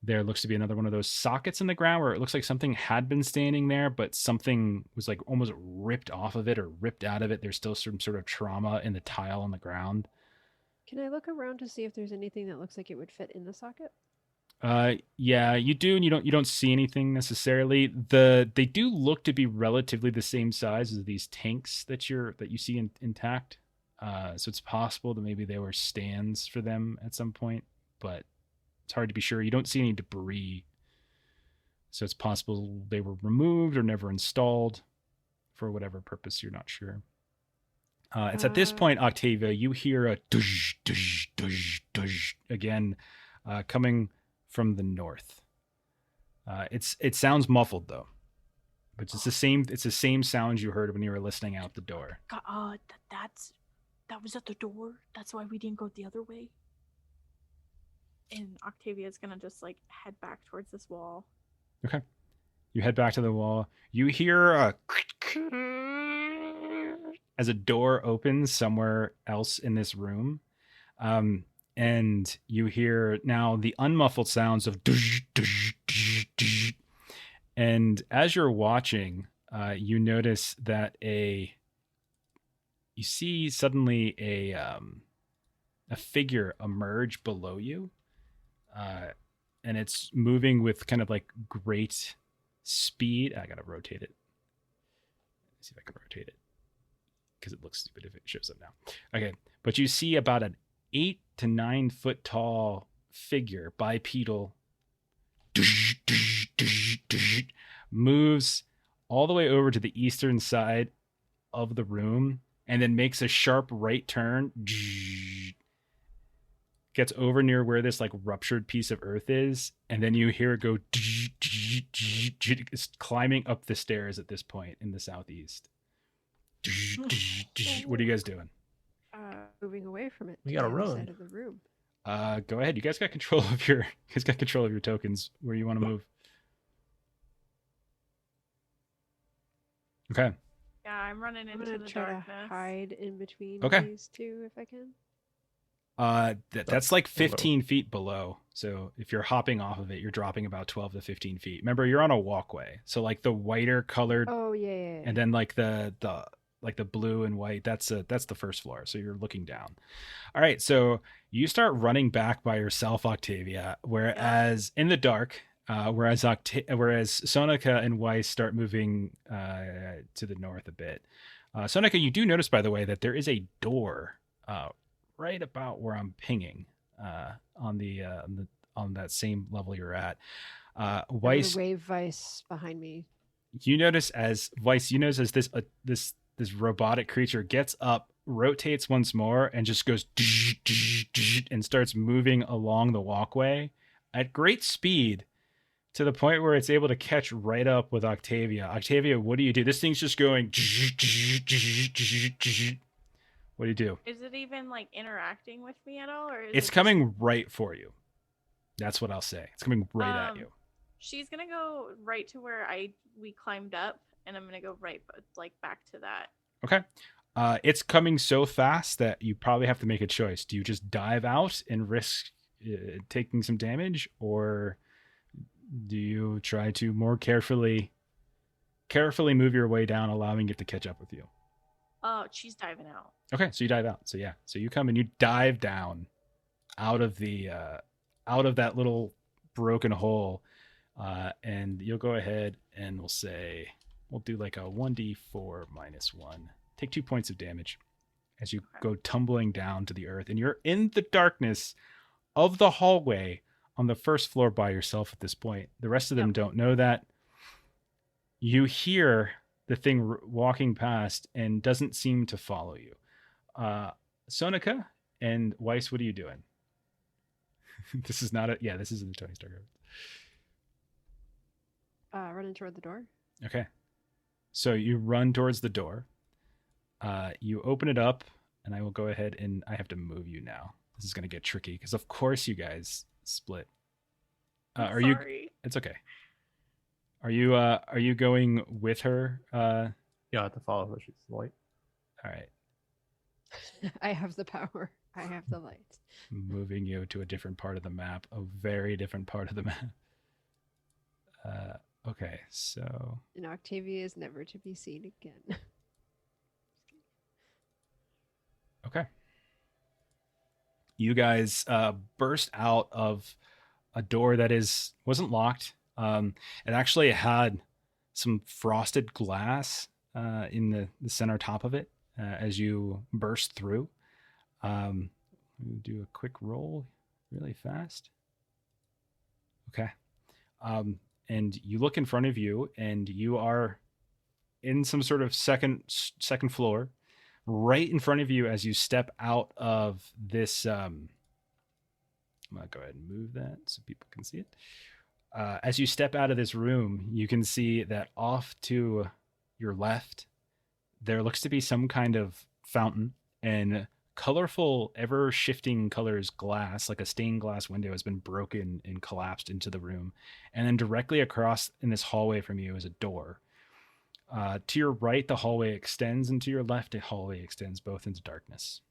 there looks to be another one of those sockets in the ground where it looks like something had been standing there, but something was like almost ripped off of it or ripped out of it. There's still some sort of trauma in the tile on the ground. Can I look around to see if there's anything that looks like it would fit in the socket? Yeah, you do, and you don't see anything necessarily. They do look to be relatively the same size as these tanks that you see intact. So it's possible that maybe they were stands for them at some point, but it's hard to be sure. You don't see any debris, so it's possible they were removed or never installed for whatever purpose. You're not sure. It's at this point, Octavia, you hear a dush, dush, dush, dush again, coming from the north. It sounds muffled though, but it's the same. It's the same sounds you heard when you were listening out the door. That was at the door. That's why we didn't go the other way. And Octavia's gonna just like head back towards this wall. Okay, you head back to the wall. You hear a as a door opens somewhere else in this room. And you hear now the unmuffled sounds of dush, dush, dush, dush. And as you're watching, you notice that you see suddenly a figure emerge below you, and it's moving with kind of like great speed. I gotta rotate it. Let's see if I can rotate it because it looks stupid if it shows up now. Okay, but you see about an 8 to 9 foot tall figure, bipedal, moves all the way over to the eastern side of the room and then makes a sharp right turn, gets over near where this like ruptured piece of earth is, and then you hear it go climbing up the stairs at this point in the southeast. What are you guys doing? Moving away from it. We to gotta the other run. side of the room. Go ahead. You guys got control of your tokens where you want to move. Okay. Yeah, I'm running I'm into gonna the try darkness. to hide in between these two if I can. That's like 15 feet below. So if you're hopping off of it, you're dropping about 12 to 15 feet. Remember, you're on a walkway. So like the whiter colored. Oh yeah. And then like the blue and white, that's the first floor. So you're looking down. All right. So you start running back by yourself, Octavia, whereas in the dark, whereas Sonika and Weiss start moving to the north a bit. Sonika, you do notice, by the way, that there is a door right about where I'm pinging on that same level you're at. Weiss, wave Weiss behind me. You notice as this robotic creature gets up, rotates once more, and just goes and starts moving along the walkway at great speed to the point where it's able to catch right up with Octavia. Octavia, what do you do? This thing's just going. What do you do? Is it even like interacting with me at all, or it's coming right for you? That's what I'll say. It's coming right at you. She's gonna go right to where we climbed up, and I'm gonna go right back to that. Okay. It's coming so fast that you probably have to make a choice. Do you just dive out and risk taking some damage, or do you try to more carefully move your way down, allowing it to catch up with you? Oh, she's diving out. Okay, so you dive out. So yeah, so you come and you dive down. out of that little broken hole, and you'll go ahead and we'll do like a 1d4 minus 1. Take 2 points of damage as you go tumbling down to the earth, and you're in the darkness of the hallway on the first floor by yourself at this point. The rest of them don't know that. You hear the thing walking past and doesn't seem to follow you. Sonika and Weiss, what are you doing? This is not this is in the Tony Stark. Running toward the door. Okay. So you run towards the door. You open it up, and I will go ahead and I have to move you now. This is going to get tricky because, of course, you guys split. Sorry. It's okay. Are you going with her? Yeah, I have to follow her. She's light. All right. I have the power. I have the light. Moving you to a different part of the map, a very different part of the map. Okay, so. And Octavia is never to be seen again. Okay. You guys burst out of a door that wasn't locked. It actually had some frosted glass in the center top of it as you burst through. Let me do a quick roll really fast. Okay. And you look in front of you, and you are in some sort of second floor. Right in front of you as you step out of this. I'm going to go ahead and move that so people can see it. As you step out of this room, you can see that off to your left, there looks to be some kind of fountain, and colorful, ever-shifting colors glass, like a stained glass window, has been broken and collapsed into the room. And then directly across in this hallway from you is a door. To your right, the hallway extends, and to your left, the hallway extends both into darkness.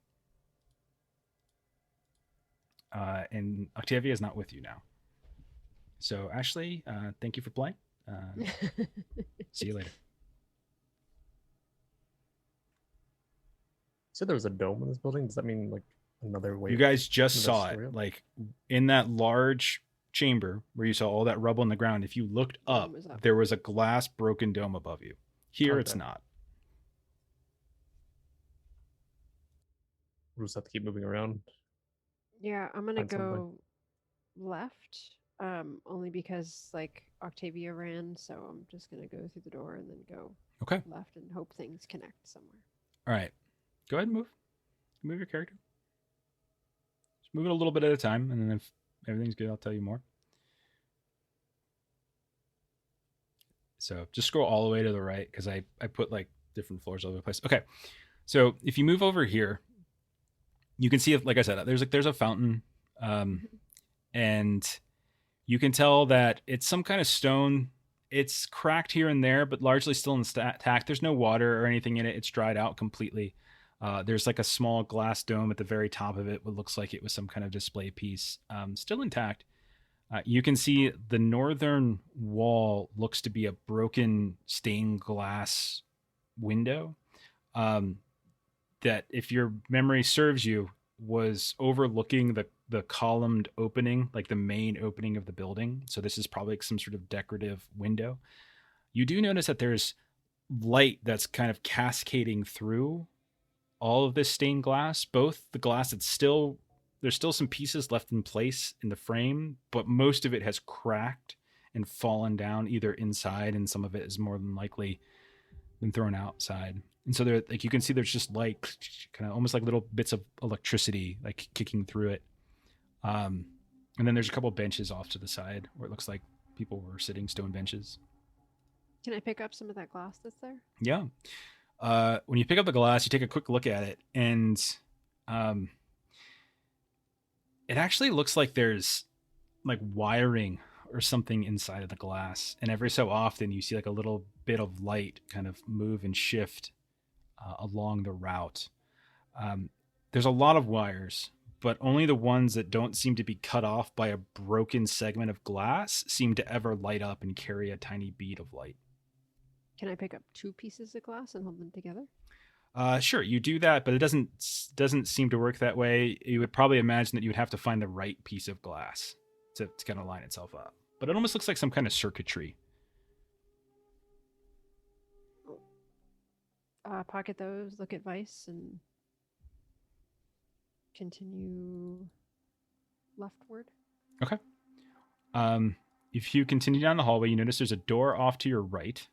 And Octavia is not with you now. So, Ashley, thank you for playing. See you later. So there was a dome in this building. Does that mean like another way? You guys just saw story? it, like in that large chamber where you saw all that rubble on the ground. If you looked up, there was a glass broken dome above you. Here, it's not. We'll just have to keep moving around. Yeah, I'm gonna Find go something. left. Only because like Octavia ran, so I'm just gonna go through the door and then go left and hope things connect somewhere. All right. Go ahead and move your character. Just move it a little bit at a time, and then if everything's good, I'll tell you more. So just scroll all the way to the right, because I put like different floors all over the place. Okay. So if you move over here, you can see, like I said, there's a fountain, and you can tell that it's some kind of stone. It's cracked here and there, but largely still intact. There's no water or anything in it. It's dried out completely. There's like a small glass dome at the very top of it, what looks like it was some kind of display piece, still intact. You can see the northern wall looks to be a broken stained glass window that, if your memory serves you, was overlooking the columned opening, like the main opening of the building. So this is probably some sort of decorative window. You do notice that there's light that's kind of cascading through all of this stained glass, both the glass that's there's still some pieces left in place in the frame, but most of it has cracked and fallen down either inside, and some of it is more than likely been thrown outside. And so there, like you can see, there's just like kind of almost like little bits of electricity like kicking through it. And then there's a couple benches off to the side where it looks like people were sitting, stone benches. Can I pick up some of that glass that's there? Yeah. When you pick up the glass, you take a quick look at it, and it actually looks like there's like wiring or something inside of the glass. And every so often you see like a little bit of light kind of move and shift along the route. There's a lot of wires, but only the ones that don't seem to be cut off by a broken segment of glass seem to ever light up and carry a tiny bead of light. Can I pick up 2 pieces of glass and hold them together? Sure, you do that, but it doesn't seem to work that way. You would probably imagine that you would have to find the right piece of glass to kind of line itself up. But it almost looks like some kind of circuitry. Pocket those, look at Vice, and continue leftward. Okay. If you continue down the hallway, you notice there's a door off to your right,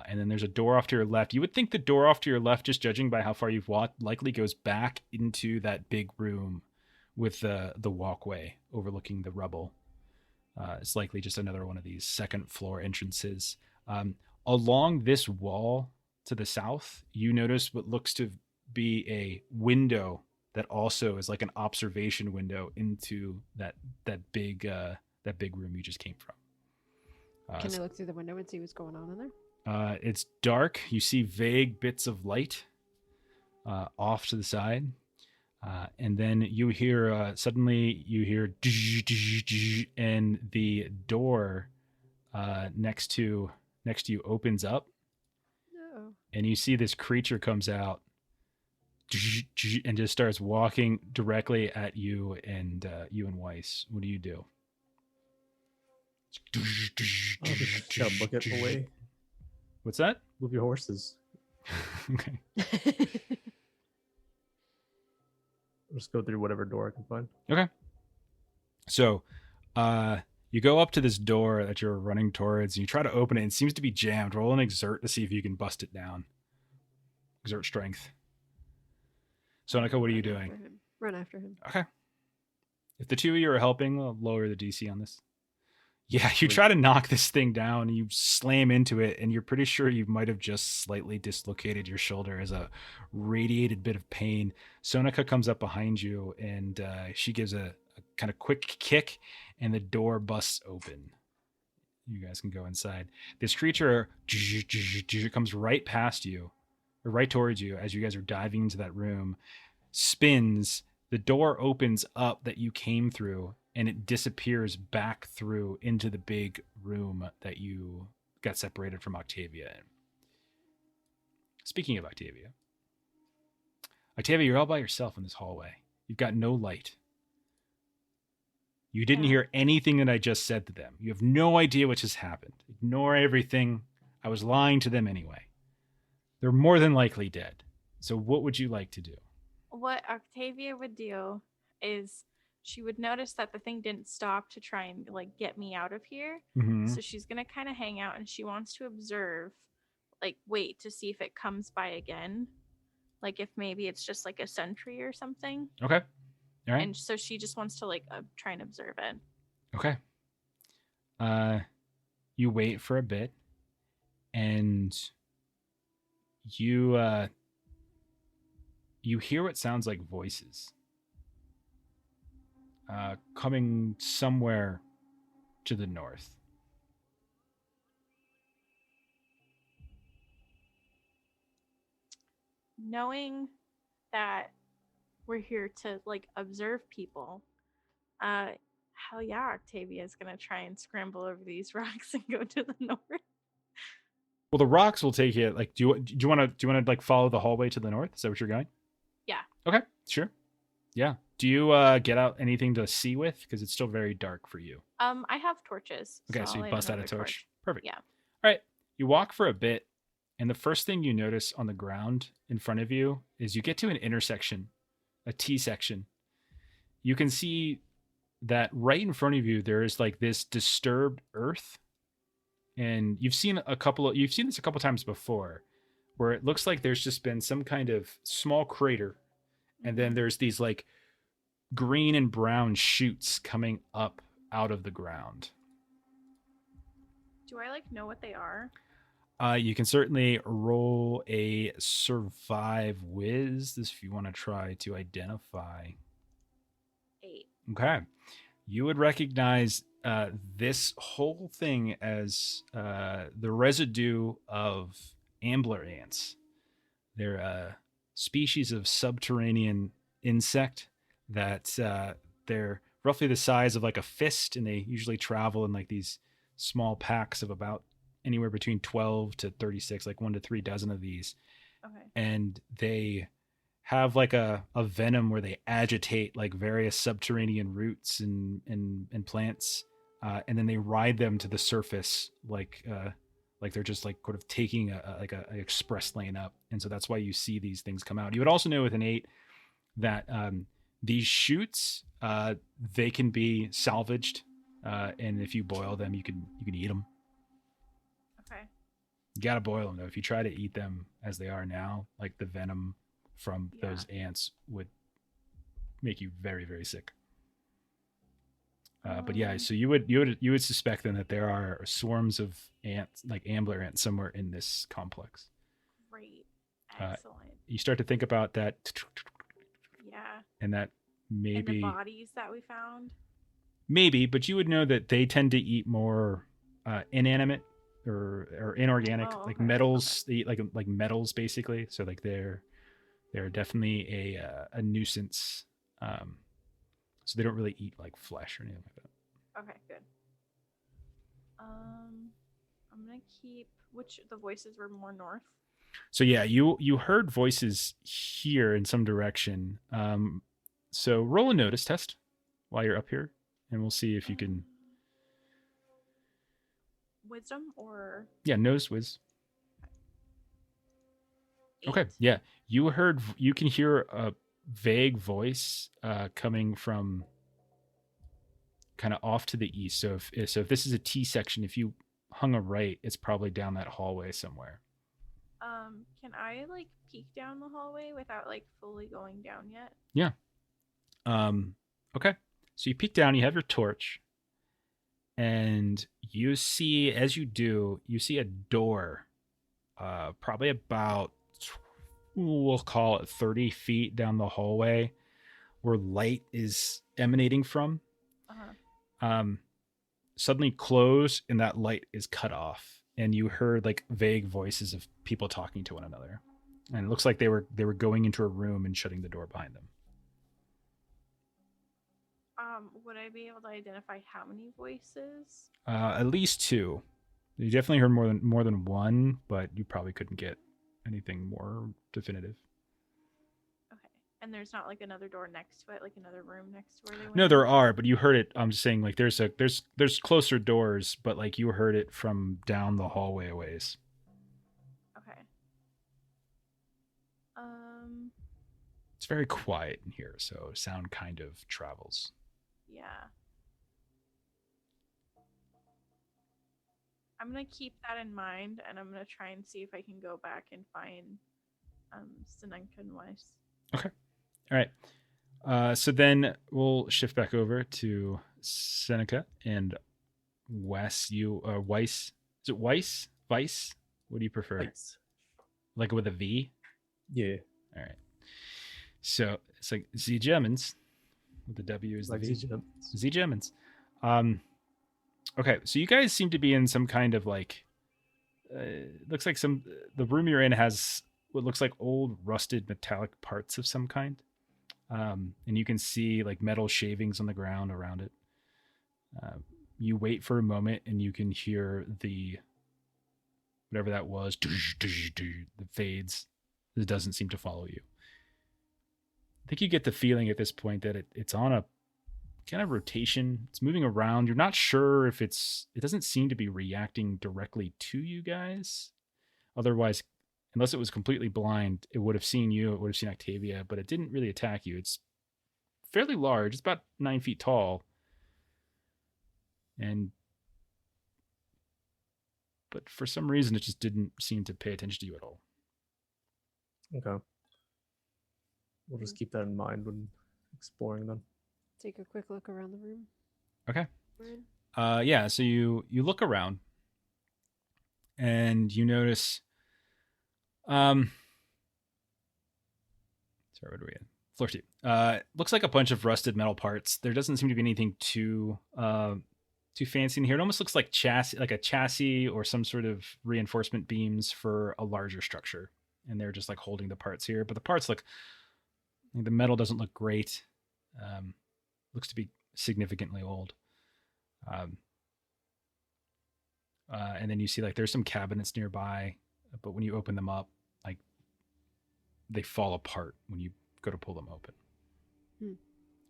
and then there's a door off to your left. You would think the door off to your left, just judging by how far you've walked, likely goes back into that big room with the walkway overlooking the rubble. It's likely just another one of these second floor entrances. Along this wall to the south, you notice what looks to be a window that also is like an observation window into that big room you just came from. Can I look through the window and see what's going on in there? It's dark. You see vague bits of light off to the side. And then you hear, suddenly you hear, and the door next to you opens up. No. And you see this creature comes out and just starts walking directly at you and Weiss. What do you do? I'll just kind of book it away. What's that? Move your horses. Okay. I'll just go through whatever door I can find. Okay. So, you go up to this door that you're running towards, and you try to open it, and it seems to be jammed. Roll an exert to see if you can bust it down. Exert strength. Sonica, what are you doing? Run after him. Okay. If the two of you are helping, I'll lower the DC on this. Yeah, you try to knock this thing down, and you slam into it, and you're pretty sure you might have just slightly dislocated your shoulder as a radiated bit of pain. Sonica comes up behind you, and she gives a kind of quick kick, and the door busts open. You guys can go inside. This creature comes right past you, or right towards you as you guys are diving into that room, spins, the door opens up that you came through, and it disappears back through into the big room that you got separated from Octavia in. Speaking of Octavia, you're all by yourself in this hallway. You've got no light. You didn't hear anything that I just said to them. You have no idea what just happened. Ignore everything. I was lying to them anyway. They're more than likely dead. So what would you like to do? What Octavia would do is she would notice that the thing didn't stop to try and like get me out of here. Mm-hmm. So she's going to kind of hang out, and she wants to observe, like wait to see if it comes by again. Like if maybe it's just like a sentry or something. Okay. All right. And so she just wants to like try and observe it. Okay. You wait for a bit, and you hear what sounds like voices coming somewhere to the north. Knowing that we're here to like observe people, hell yeah, Octavia is gonna try and scramble over these rocks and go to the north. Well, the rocks will take you. Like, do you want to like follow the hallway to the north? Is that what you're going? Yeah. Okay. Sure. Yeah. Do you get out anything to see with? Because it's still very dark for you. I have torches. Okay, so I'll you light bust out a another torch. Perfect. Yeah. All right. You walk for a bit, and the first thing you notice on the ground in front of you is you get to an intersection, a T section. You can see that right in front of you there is like this disturbed earth, and you've seen this a couple times before, where it looks like there's just been some kind of small crater, and then there's these like green and brown shoots coming up out of the ground. Do I like know what they are? You can certainly roll a survive whiz this if you want to try to identify. 8. Okay. You would recognize this whole thing as the residue of ambler ants. They're a species of subterranean insect that they're roughly the size of like a fist, and they usually travel in like these small packs of about anywhere between 12 to 36, like 1 to 3 dozen of these. Okay. and they have like a venom where they agitate like various subterranean roots and plants, and then they ride them to the surface like they're just like sort of taking an express lane up, and so that's why you see these things come out. You would also know with an 8 that these shoots they can be salvaged, and if you boil them, you can eat them. Okay. You gotta boil them though. If you try to eat them as they are now, like the venom from Yeah. those ants would make you very, very sick. But yeah, so you would suspect then that there are swarms of ants, like ambler ants, somewhere in this complex. Great. Uh, Excellent. You start to think about that, Yeah. and that And the maybe, bodies that we found. but you would know that they tend to eat more inanimate or inorganic, Oh, like okay, metals. They eat like metals basically. So like they're definitely a nuisance. So they don't really eat like flesh or anything like that. Okay, good. I'm gonna keep the voices were more north. So yeah, you heard voices here in some direction. So roll a notice test while you're up here, and we'll see if you can. Wisdom or Nose whiz. 8. Okay, yeah, you can hear a vague voice coming from kind of off to the east. So if this is a T section, if you hung a right, it's probably down that hallway somewhere. Can I like peek down the hallway without like fully going down yet? Yeah. Okay. So you peek down, you have your torch, and you see, as you do, you see a door, probably about, we'll call it 30 feet down the hallway, where light is emanating from. Suddenly close, and that light is cut off, and you heard like vague voices of people talking to one another, and it looks like they were going into a room and shutting the door behind them. Would I be able to identify how many voices? At least 2. You definitely heard more than one, but you probably couldn't get anything more definitive. Okay. And there's not like another door next to it, like another room next to where they went? No, there are, but you heard it. I'm just saying, like there's closer doors, but like you heard it from down the hallway a ways. Okay. It's very quiet in here, so sound kind of travels. Yeah. I'm gonna keep that in mind, and I'm gonna try and see if I can go back and find Stanenka and Weiss. Okay. All right. So then we'll shift back over to Seneca and Wes. Weiss. Is it Weiss? Weiss? What do you prefer? Thanks. Like with a V? Yeah. All right. So it's like Z Germans. With the W is Like the V. Z Germans. Okay, so you guys seem to be in some kind of like, looks like the room you're in has what looks like old rusted metallic parts of some kind. And you can see like metal shavings on the ground around it. You wait for a moment and you can hear the, whatever that was, the fades. It doesn't seem to follow you. I think you get the feeling at this point that it's on a kind of rotation. It's moving around. You're not sure if it doesn't seem to be reacting directly to you guys. Otherwise, unless it was completely blind, it would have seen you, it would have seen Octavia, but it didn't really attack you. It's fairly large. It's about 9 feet tall. But for some reason, it just didn't seem to pay attention to you at all. Okay. We'll just keep that in mind when exploring them. Take a quick look around the room. Okay. Yeah, so you look around and you notice sorry, what are we in? Floor 2. Looks like a bunch of rusted metal parts. There doesn't seem to be anything too fancy in here. It almost looks like a chassis or some sort of reinforcement beams for a larger structure. And they're just like holding the parts here. But the parts the metal doesn't look great. Looks to be significantly old. And then you see like there's some cabinets nearby, but when you open them up, like they fall apart when you go to pull them open. Hmm.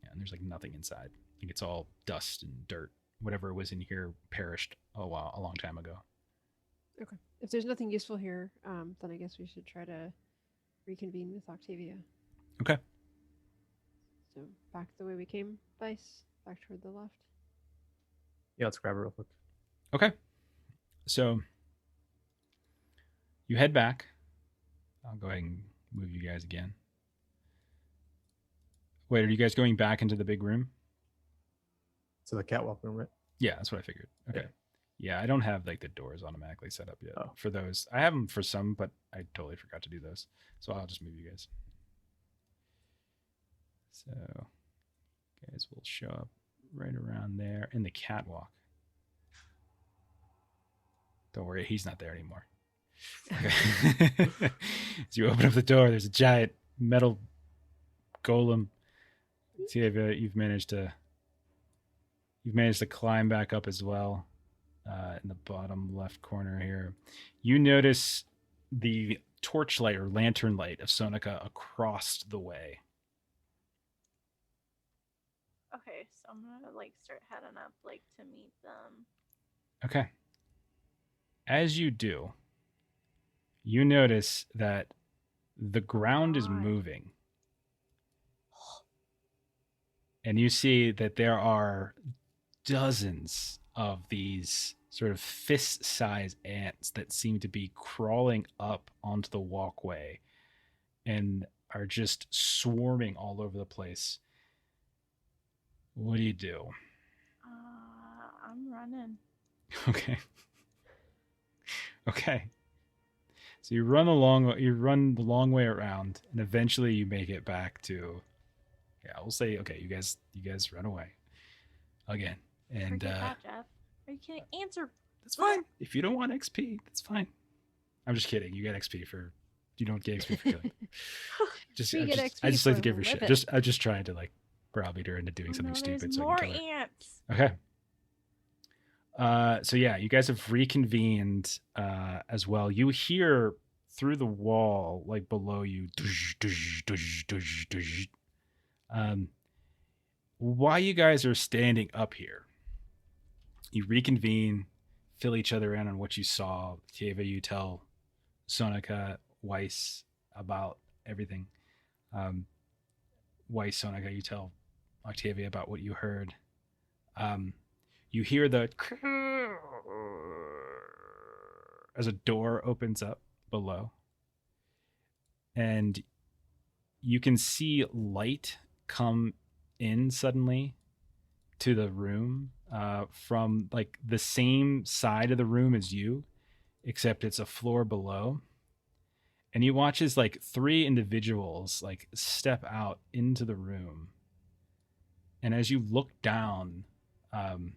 Yeah, and there's like nothing inside. Like it's all dust and dirt. Whatever was in here perished a long time ago. Okay. If there's nothing useful here, then I guess we should try to reconvene with Octavia. Okay. So back the way we came, Vice, back toward the left. Yeah, let's grab her real quick. Okay. So you head back. I'll go ahead and move you guys again. Wait, are you guys going back into the big room? So the catwalk room, right? Yeah, that's what I figured. Okay. Yeah, I don't have like the doors automatically set up yet Oh. for those. I have them for some, but I totally forgot to do those. So I'll just move you guys. So guys will show up right around there in the catwalk. Don't worry, he's not there anymore. Okay. As you open up the door, there's a giant metal golem. See if you've managed to climb back up as well. In the bottom left corner here, you notice the torchlight or lantern light of Sonica across the way. Okay, so I'm gonna like start heading up like to meet them. Okay. As you do, you notice that the ground is God. moving. And you see that there are dozens of these sort of fist-sized ants that seem to be crawling up onto the walkway and are just swarming all over the place. What do you do? I'm running. Okay. Okay. So you run the long way around, and eventually you make it back to. Yeah, we'll say okay. You guys run away again, and Forget that, Jeff. Are you kidding? Answer. that's fine. If you don't want XP, that's fine. I'm just kidding. You get XP for. You don't get XP for killing. We get XP I just like to for give her shit. living. I'm just trying to like browbeat her into doing Oh, something no, stupid. there's So more I can kill her. ants. Okay. So yeah, you guys have reconvened as well. You hear through the wall, like below you, while you guys are standing up here, you reconvene, fill each other in on what you saw. Tieva, you tell Sonica, Weiss about everything. Weiss, Sonica, you tell Octavia about what you heard. You hear the as a door opens up below, and you can see light come in suddenly to the room from like the same side of the room as you, except it's a floor below. And you watch as like 3 individuals like step out into the room. And as you look down, I'm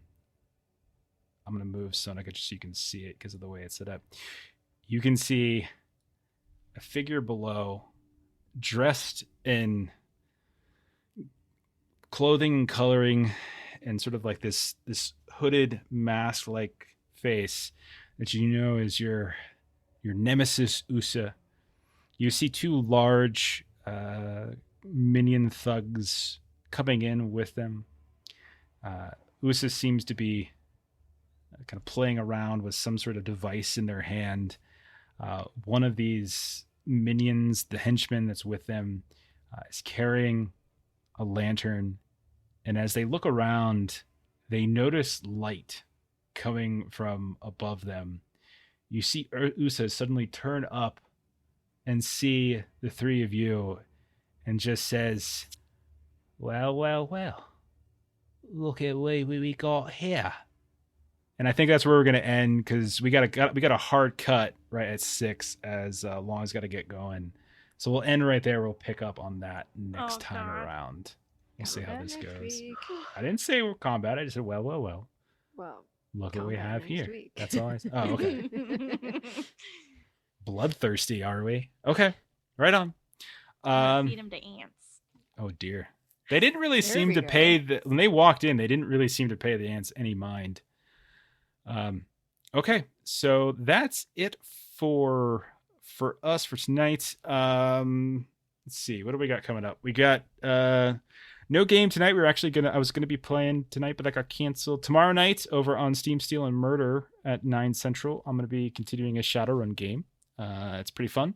going to move Sonica just so you can see it because of the way it's set up. You can see a figure below dressed in clothing and coloring and sort of like this hooded mask like face that you know is your nemesis Usa. You see 2 large minion thugs coming in with them. Usa seems to be kind of playing around with some sort of device in their hand. One of these minions, the henchman that's with them, is carrying a lantern. And as they look around, they notice light coming from above them. You see Usa suddenly turn up and see the 3 of you and just says, well, look at what we got here. And I think that's where we're going to end because we got a hard cut right at 6 as Long's got to get going. So we'll end right there. We'll pick up on that next time God. around. We'll see how this Next goes. week. I didn't say we're combat. I just said, well. Well, Look what we combat have next here. week. That's all I said. Oh, okay. Bloodthirsty, are we? Okay. Right on. Feed them to ants. Oh, dear. They didn't really There seem we to go. pay when they walked in, they didn't really seem to pay the ants any mind. Okay, so that's it for us for tonight. let's see, what do we got coming up? We got no game tonight. I was gonna be playing tonight, but that got canceled. Tomorrow night over on Steam Steal and Murder at 9 Central, I'm gonna be continuing a Shadowrun game. It's pretty fun.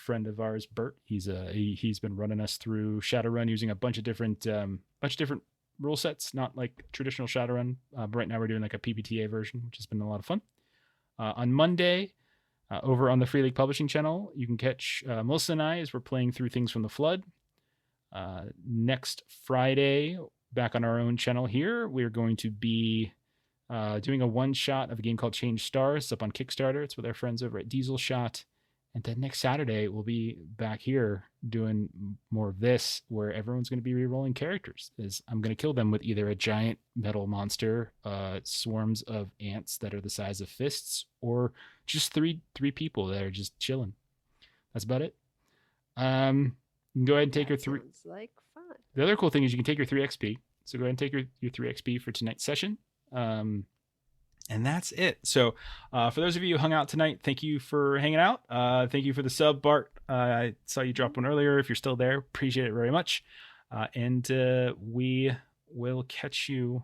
Friend of ours, Bert, he's been running us through Shadowrun using a bunch of different rule sets, not like traditional Shadowrun. But right now we're doing like a PBTA version, which has been a lot of fun. On Monday, over on the Free League Publishing channel, you can catch Melissa and I as we're playing through Things from the Flood. Next Friday, back on our own channel here, we're going to be doing a one-shot of a game called Change Stars. It's up on Kickstarter. It's with our friends over at Diesel Shot. And then next Saturday, we'll be back here doing more of this, where everyone's going to be re-rolling characters. I'm going to kill them with either a giant metal monster, swarms of ants that are the size of fists, or just three people that are just chilling. That's about it. You can go ahead and take your 3. Sounds like fun. The other cool thing is you can take your 3 XP. So go ahead and take your 3 XP for tonight's session. And that's it. So for those of you who hung out tonight, thank you for hanging out. Thank you for the sub, Bart. I saw you drop one earlier. If you're still there, appreciate it very much. And we will catch you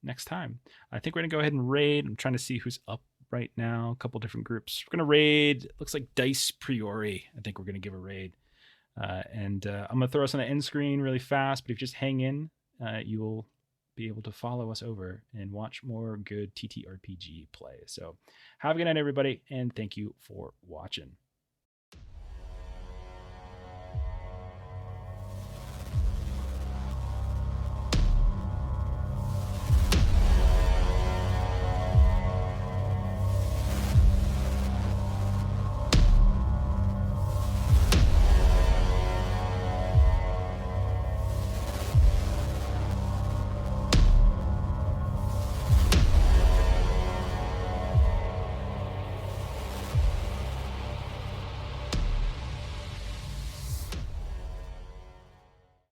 next time. I think we're going to go ahead and raid. I'm trying to see who's up right now. A couple different groups. We're going to raid. Looks like Dice Priori. I think we're going to give a raid. And I'm going to throw us on the end screen really fast. But if you just hang in, you will be able to follow us over and watch more good TTRPG play. So have a good night, everybody, and thank you for watching.